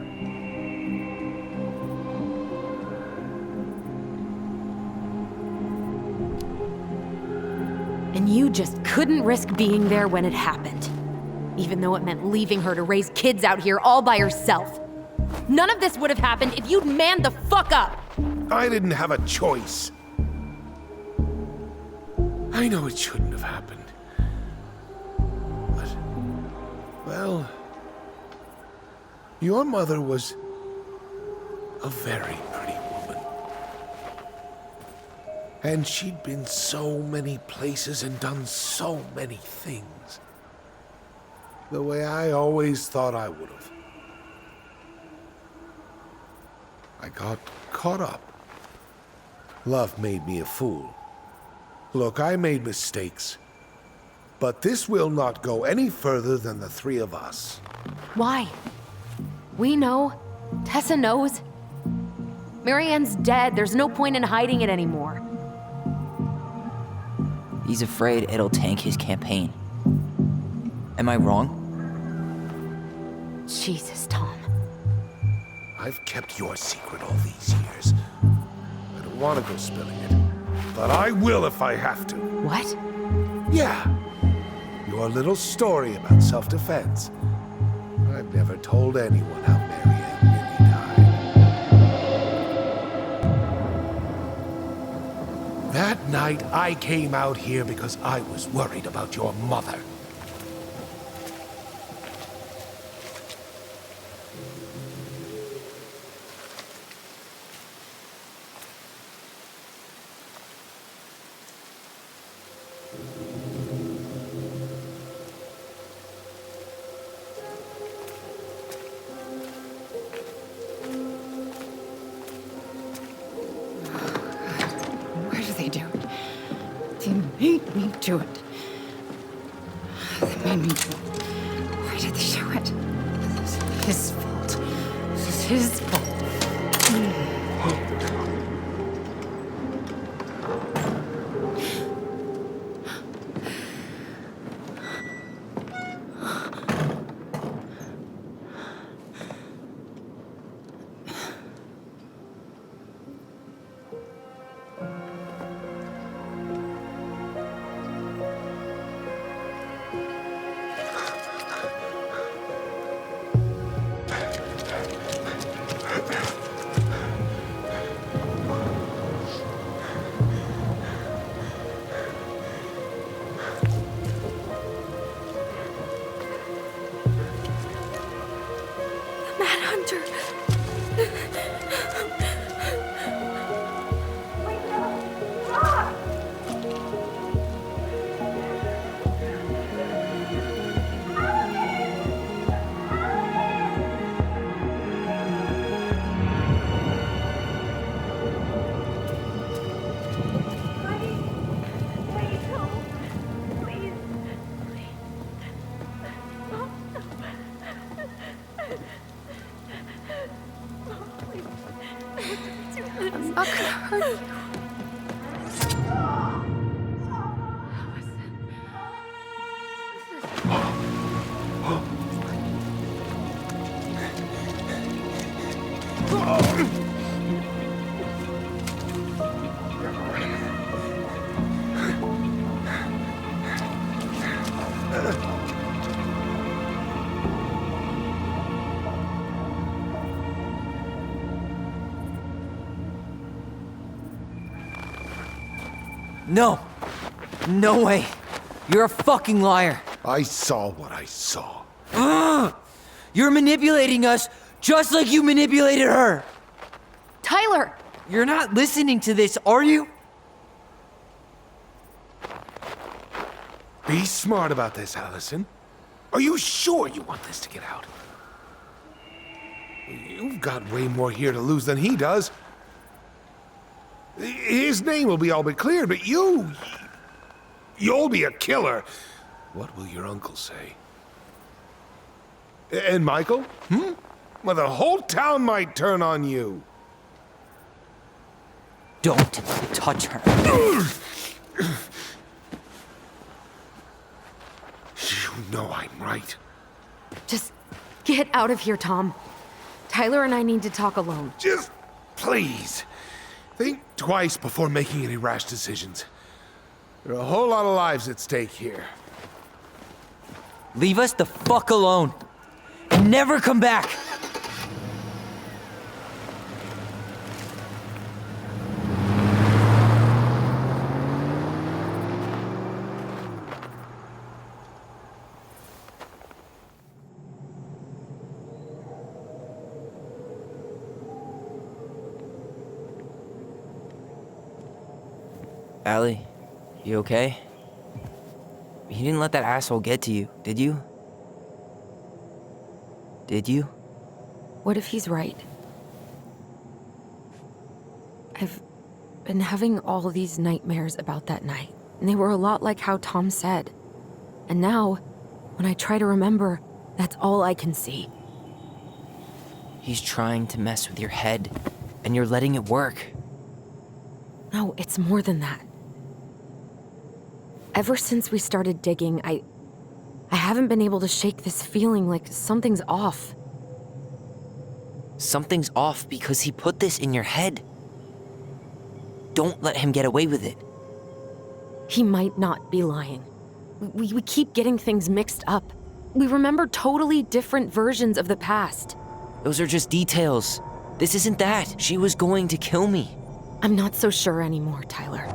And you just couldn't risk being there when it happened. Even though it meant leaving her to raise kids out here all by herself. None of this would have happened if you'd manned the fuck up! I didn't have a choice. I know it shouldn't have happened. But, well, your mother was a very pretty woman. And she'd been so many places and done so many things. The way I always thought I would have. I got caught up. Love made me a fool. Look, I made mistakes. But this will not go any further than the three of us. Why? We know. Tessa knows. Marianne's dead. There's no point in hiding it anymore. He's afraid it'll tank his campaign. Am I wrong? Jesus, Tom. I've kept your secret all these years. I don't want to go spilling it. But I will if I have to. What? Yeah. Your little story about self-defense. I've never told anyone how Marianne really died. That night, I came out here because I was worried about your mother. They made me do it. They made me do it. Why did they do it? This is his fault. This is his fault. I'm not gonna hurt you. No! No way! You're a fucking liar! I saw what I saw. Ugh! You're manipulating us just like you manipulated her! Tyler! You're not listening to this, are you? Be smart about this, Allison. Are you sure you want this to get out? You've got way more here to lose than he does. His name will be all but cleared, but you'll be a killer. What will your uncle say? And Michael? Well, the whole town might turn on you. Don't touch her. You know I'm right. Just get out of here, Tom. Tyler and I need to talk alone. Just please. Think twice before making any rash decisions. There are a whole lot of lives at stake here. Leave us the fuck alone. And never come back. Allie, you okay? You didn't let that asshole get to you, did you? Did you? What if he's right? I've been having all these nightmares about that night, and they were a lot like how Tom said. And now, when I try to remember, that's all I can see. He's trying to mess with your head, and you're letting it work. No, it's more than that. Ever since we started digging, I haven't been able to shake this feeling like something's off. Something's off because he put this in your head. Don't let him get away with it. He might not be lying. We keep getting things mixed up. We remember totally different versions of the past. Those are just details. This isn't that. She was going to kill me. I'm not so sure anymore, Tyler.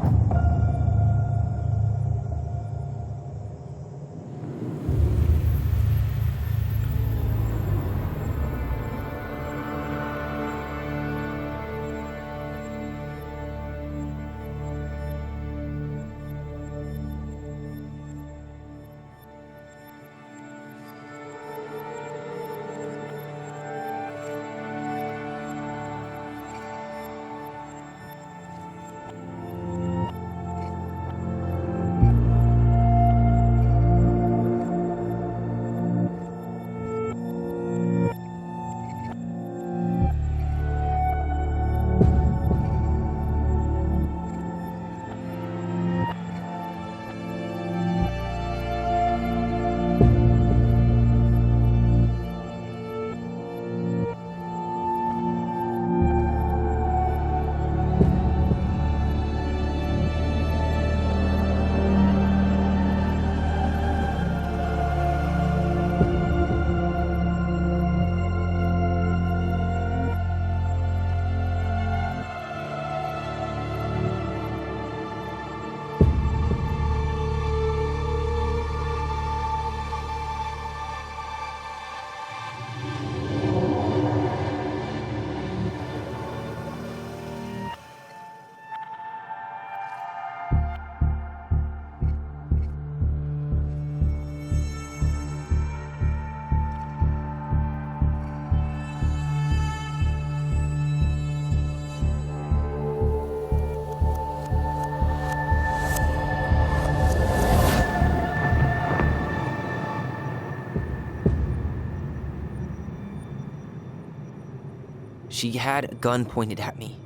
She had a gun pointed at me.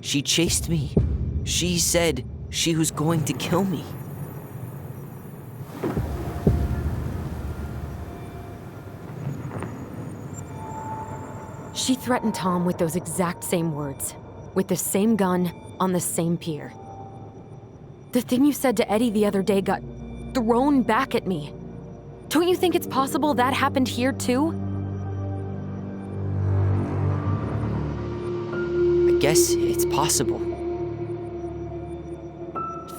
She chased me. She said she was going to kill me. She threatened Tom with those exact same words, with the same gun on the same pier. The thing you said to Eddie the other day got thrown back at me. Don't you think it's possible that happened here too? I guess it's possible.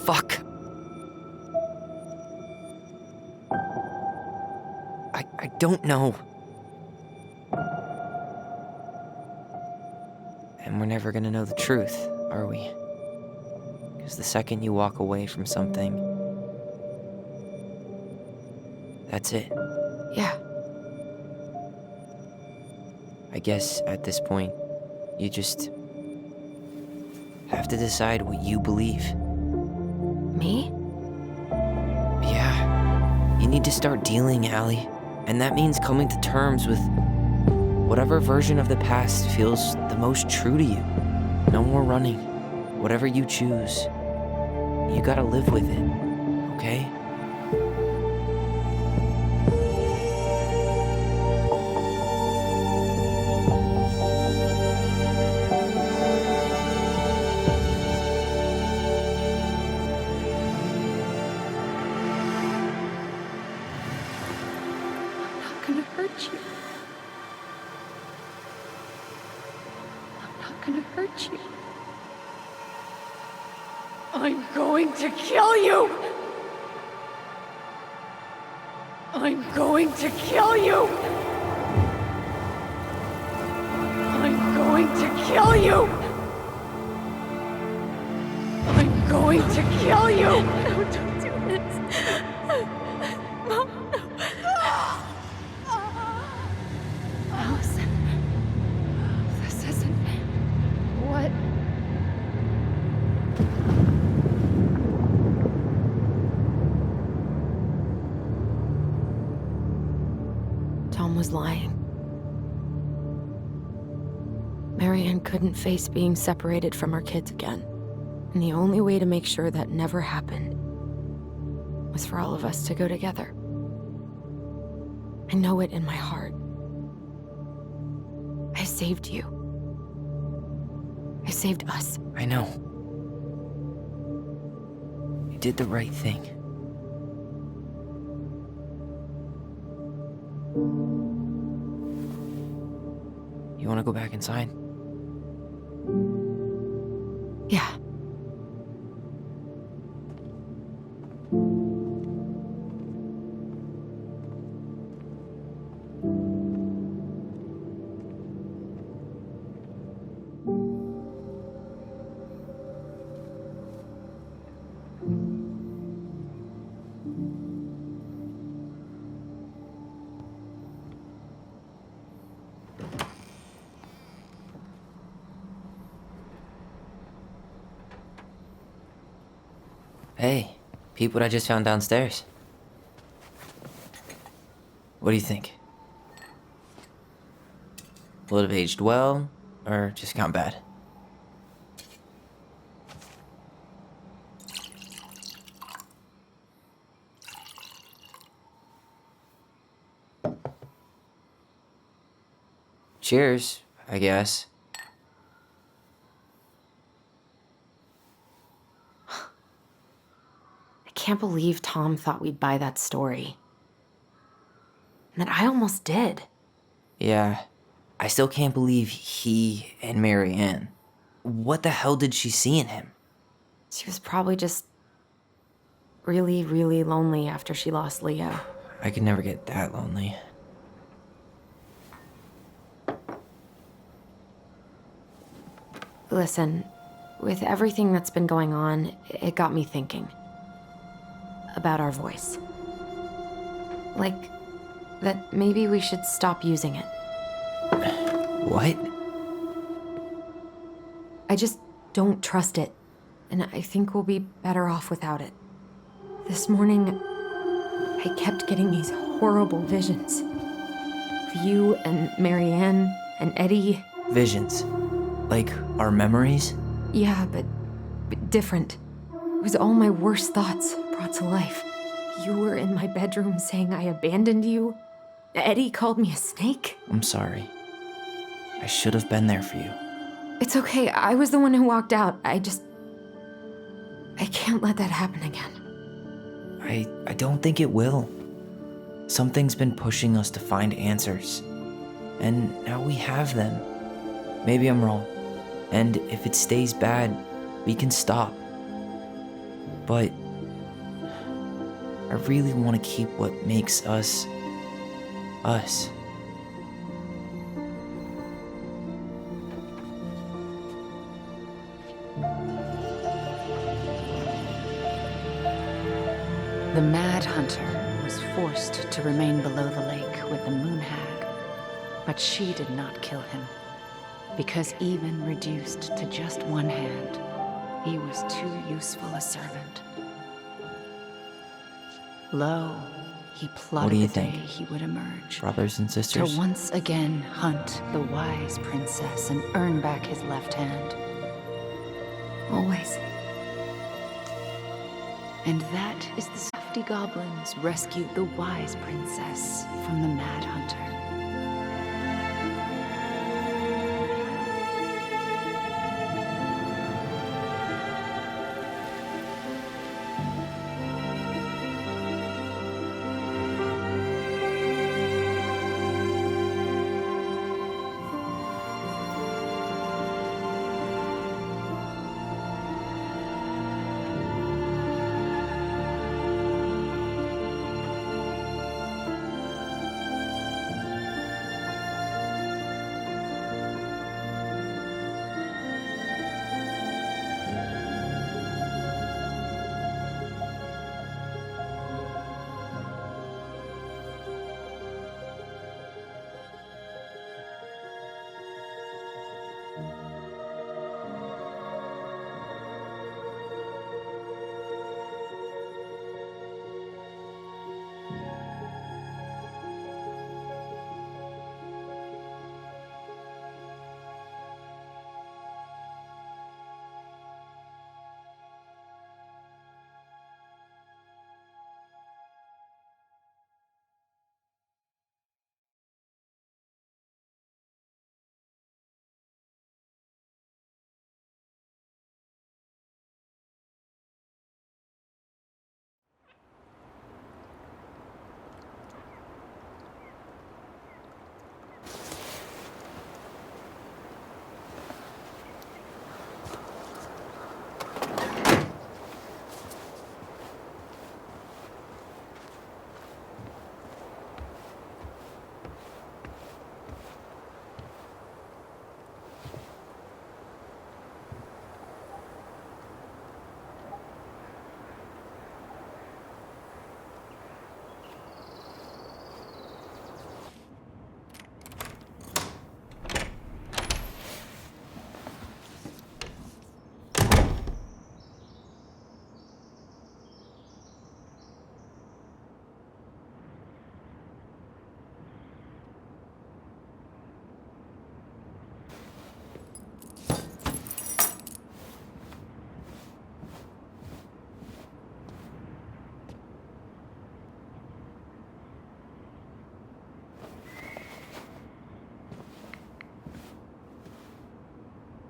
Fuck. I don't know. And we're never gonna know the truth, are we? Because the second you walk away from something, that's it. Yeah. I guess at this point, you just have to decide what you believe. Me? Yeah. You need to start dealing, Allie. And that means coming to terms with whatever version of the past feels the most true to you. No more running. Whatever you choose, you gotta live with it, okay? I'm going to kill you! I'm going to kill you! I'm going to kill you! I'm going to kill you! No, don't do this. Mom, no. Allison, this isn't what... Tom was lying. Marianne couldn't face being separated from her kids again. And the only way to make sure that never happened was for all of us to go together. I know it in my heart. I saved you. I saved us. I know. You did the right thing. You want to go back inside? Yeah. Hey, peep what I just found downstairs. What do you think? Will it have aged well, or just gone bad? Cheers, I guess. I can't believe Tom thought we'd buy that story. And that I almost did. Yeah, I still can't believe he and Marianne. What the hell did she see in him? She was probably just really, really lonely after she lost Leo. I could never get that lonely. Listen, with everything that's been going on, it got me thinking about our voice. Like, that maybe we should stop using it. What? I just don't trust it, and I think we'll be better off without it. This morning, I kept getting these horrible visions of you and Marianne and Eddie Visions. Like our memories? Yeah, but different. It was all my worst thoughts brought to life. You were in my bedroom saying I abandoned you. Eddie called me a snake. I'm sorry. I should have been there for you. It's okay. I was the one who walked out. I can't let that happen again. I don't think it will. Something's been pushing us to find answers. And now we have them. Maybe I'm wrong. And if it stays bad, we can stop. But I really want to keep what makes us, us. The Mad Hunter was forced to remain below the lake with the Moon Hag, but she did not kill him, because even reduced to just one hand, he was too useful a servant. Lo, he What do plotted you the day think? he would emerge, Brothers and sisters? to once again hunt the wise princess and earn back his left hand. Always. And that is the Safety Goblins rescued the wise princess from the Mad Hunter.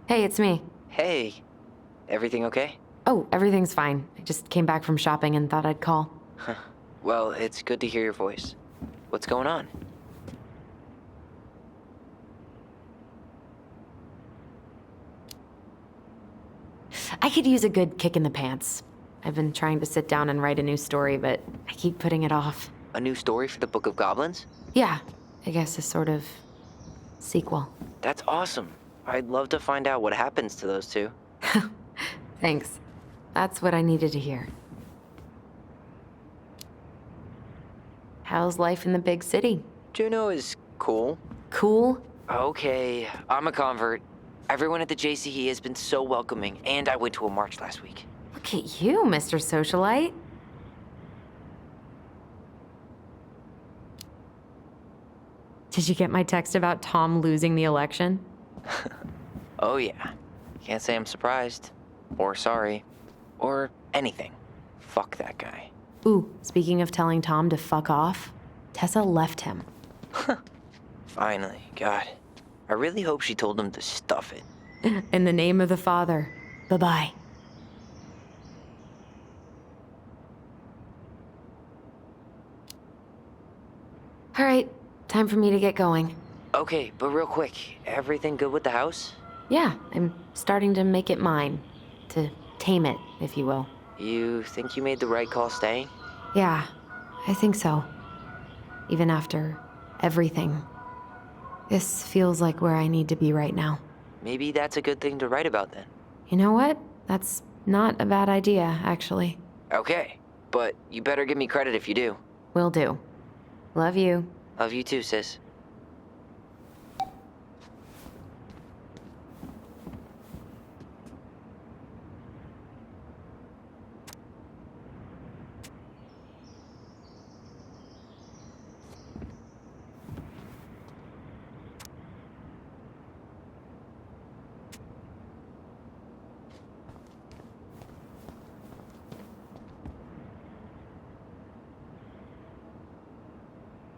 Hey, it's me. Hey, everything okay? Oh, everything's fine. I just came back from shopping and thought I'd call. Well, it's good to hear your voice. What's going on? I could use a good kick in the pants. I've been trying to sit down and write a new story, but I keep putting it off. A new story for the Book of Goblins? Yeah, I guess a sort of sequel. That's awesome. I'd love to find out what happens to those two. Thanks. That's what I needed to hear. How's life in the big city? Juneau is cool. Cool? Okay, I'm a convert. Everyone at the JCE has been so welcoming, and I went to a march last week. Look at you, Mr. Socialite. Did you get my text about Tom losing the election? Oh yeah. Can't say I'm surprised. Or sorry. Or anything. Fuck that guy. Ooh, speaking of telling Tom to fuck off, Tessa left him. Finally. God. I really hope she told him to stuff it. In the name of the Father. Bye-bye. All right, time for me to get going. Okay, but real quick, everything good with the house? Yeah, I'm starting to make it mine. To tame it, if you will. You think you made the right call staying? Yeah, I think so. Even after everything. This feels like where I need to be right now. Maybe that's a good thing to write about then. You know what? That's not a bad idea, actually. Okay, but you better give me credit if you do. Will do. Love you. Love you too, sis.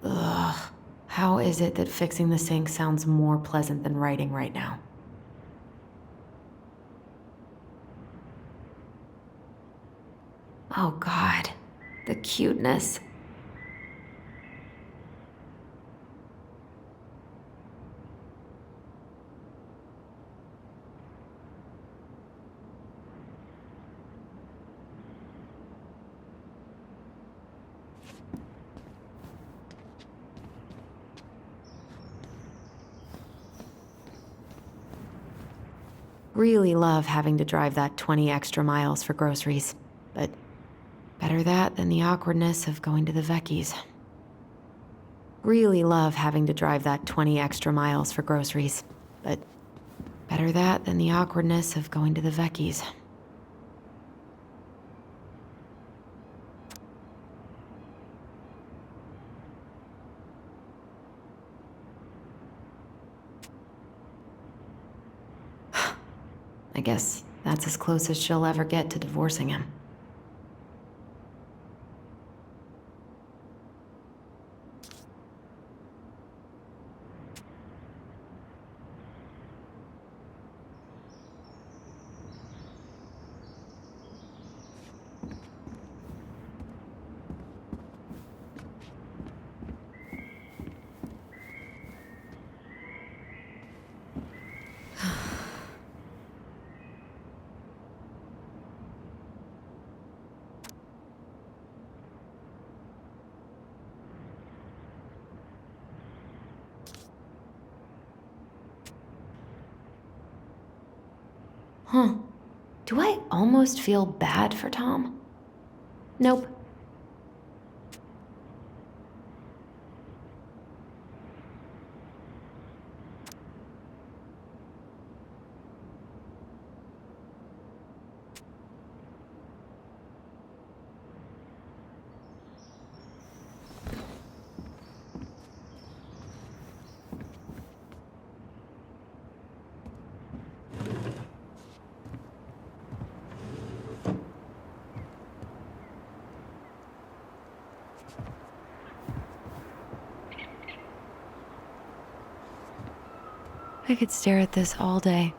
Ugh. How is it that fixing the sink sounds more pleasant than writing right now? Oh God, the cuteness. Really love having to drive that 20 extra miles for groceries, but better that than the awkwardness of going to the Vecchi's. Really love having to drive that 20 extra miles for groceries, but better that than the awkwardness of going to the Vecchi's. I guess that's as close as she'll ever get to divorcing him. Huh. Do I almost feel bad for Tom? Nope. I could stare at this all day.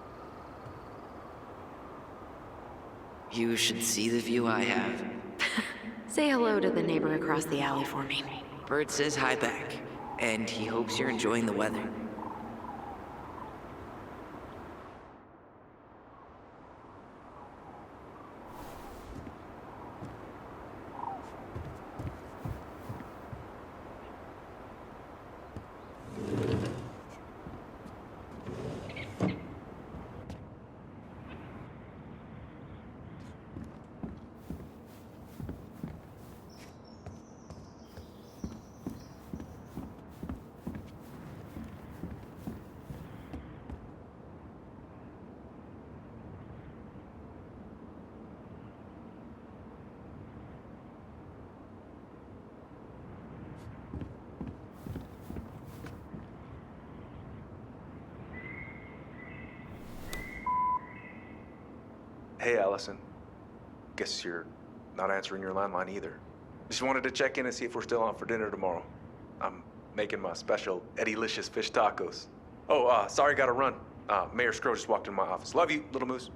You should see the view I have. Say hello to the neighbor across the alley for me. Bert says hi back, and he hopes you're enjoying the weather. Hey, Allison. Guess you're not answering your landline either. Just wanted to check in and see if we're still on for dinner tomorrow. I'm making my special Eddie-licious fish tacos. Oh, sorry, gotta run. Mayor Scrow just walked in my office. Love you, little moose.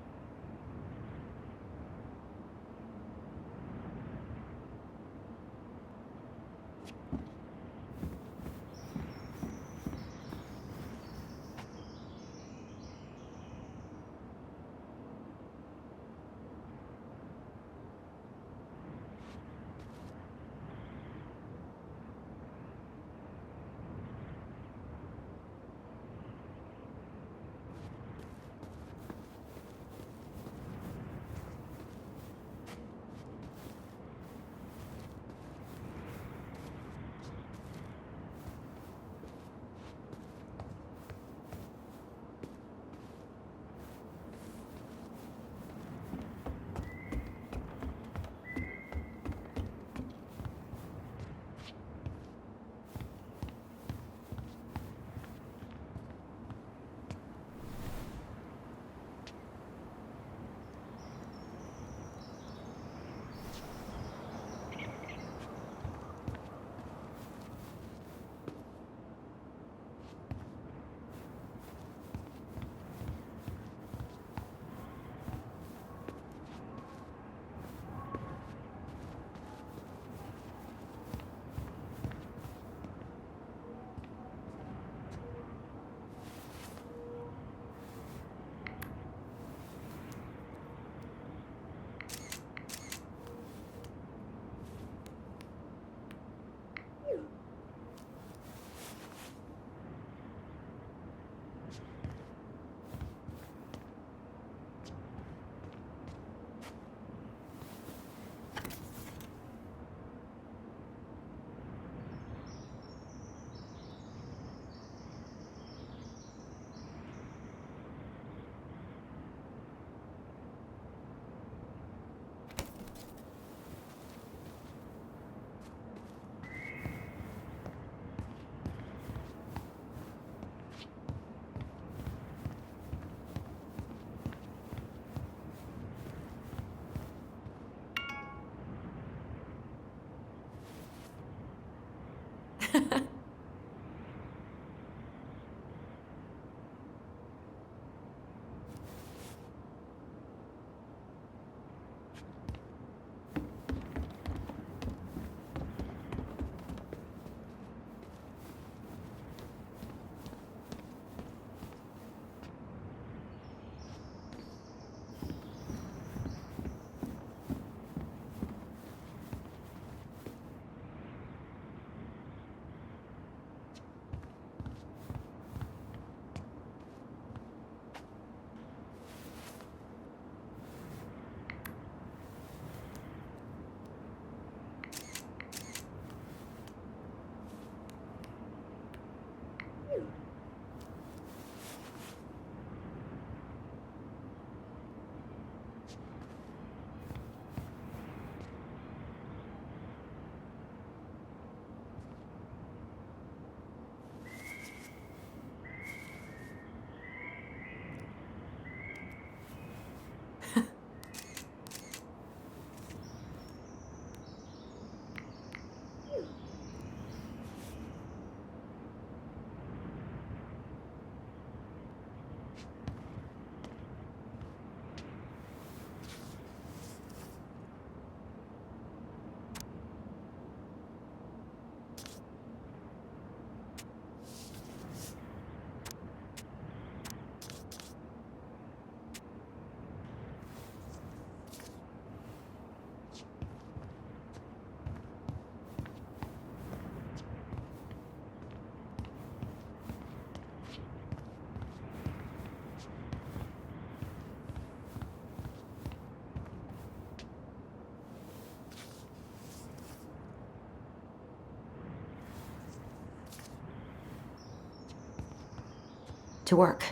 To work.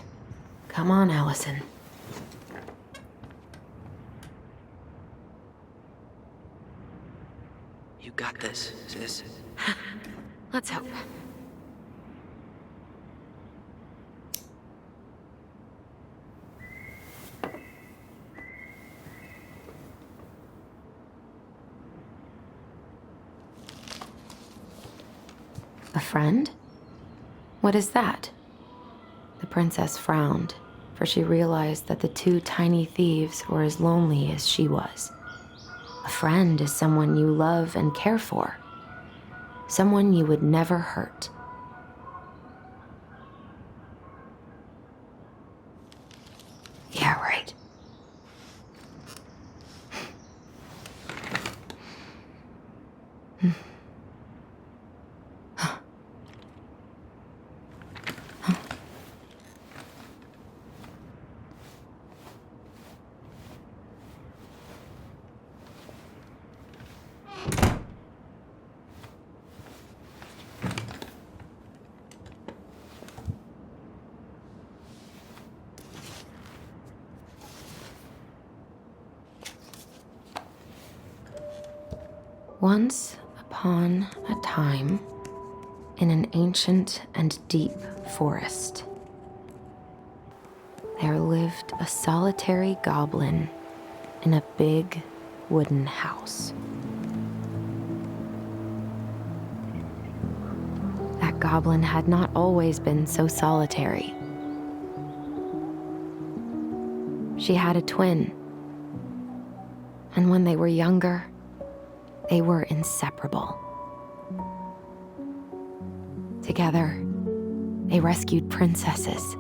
Come on, Allison. You got this, sis. Let's hope. friend? What is that? The princess frowned, for she realized that the two tiny thieves were as lonely as she was. A friend is someone you love and care for, someone you would never hurt. Yeah, right. Once upon a time, in an ancient and deep forest, there lived a solitary goblin in a big wooden house. That goblin had not always been so solitary. She had a twin, and when they were younger, they were inseparable. Together, they rescued princesses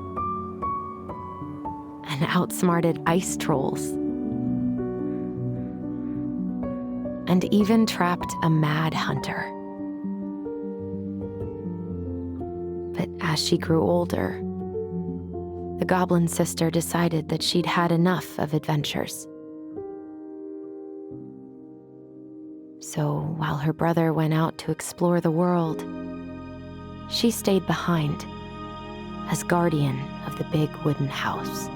and outsmarted ice trolls, and even trapped a mad hunter. But as she grew older, the goblin sister decided that she'd had enough of adventures. So while her brother went out to explore the world, she stayed behind as guardian of the big wooden house.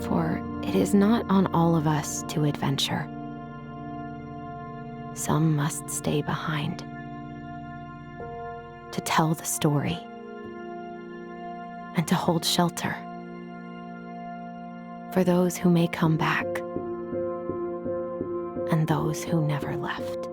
For it is not on all of us to adventure. Some must stay behind to tell the story and to hold shelter for those who may come back and those who never left.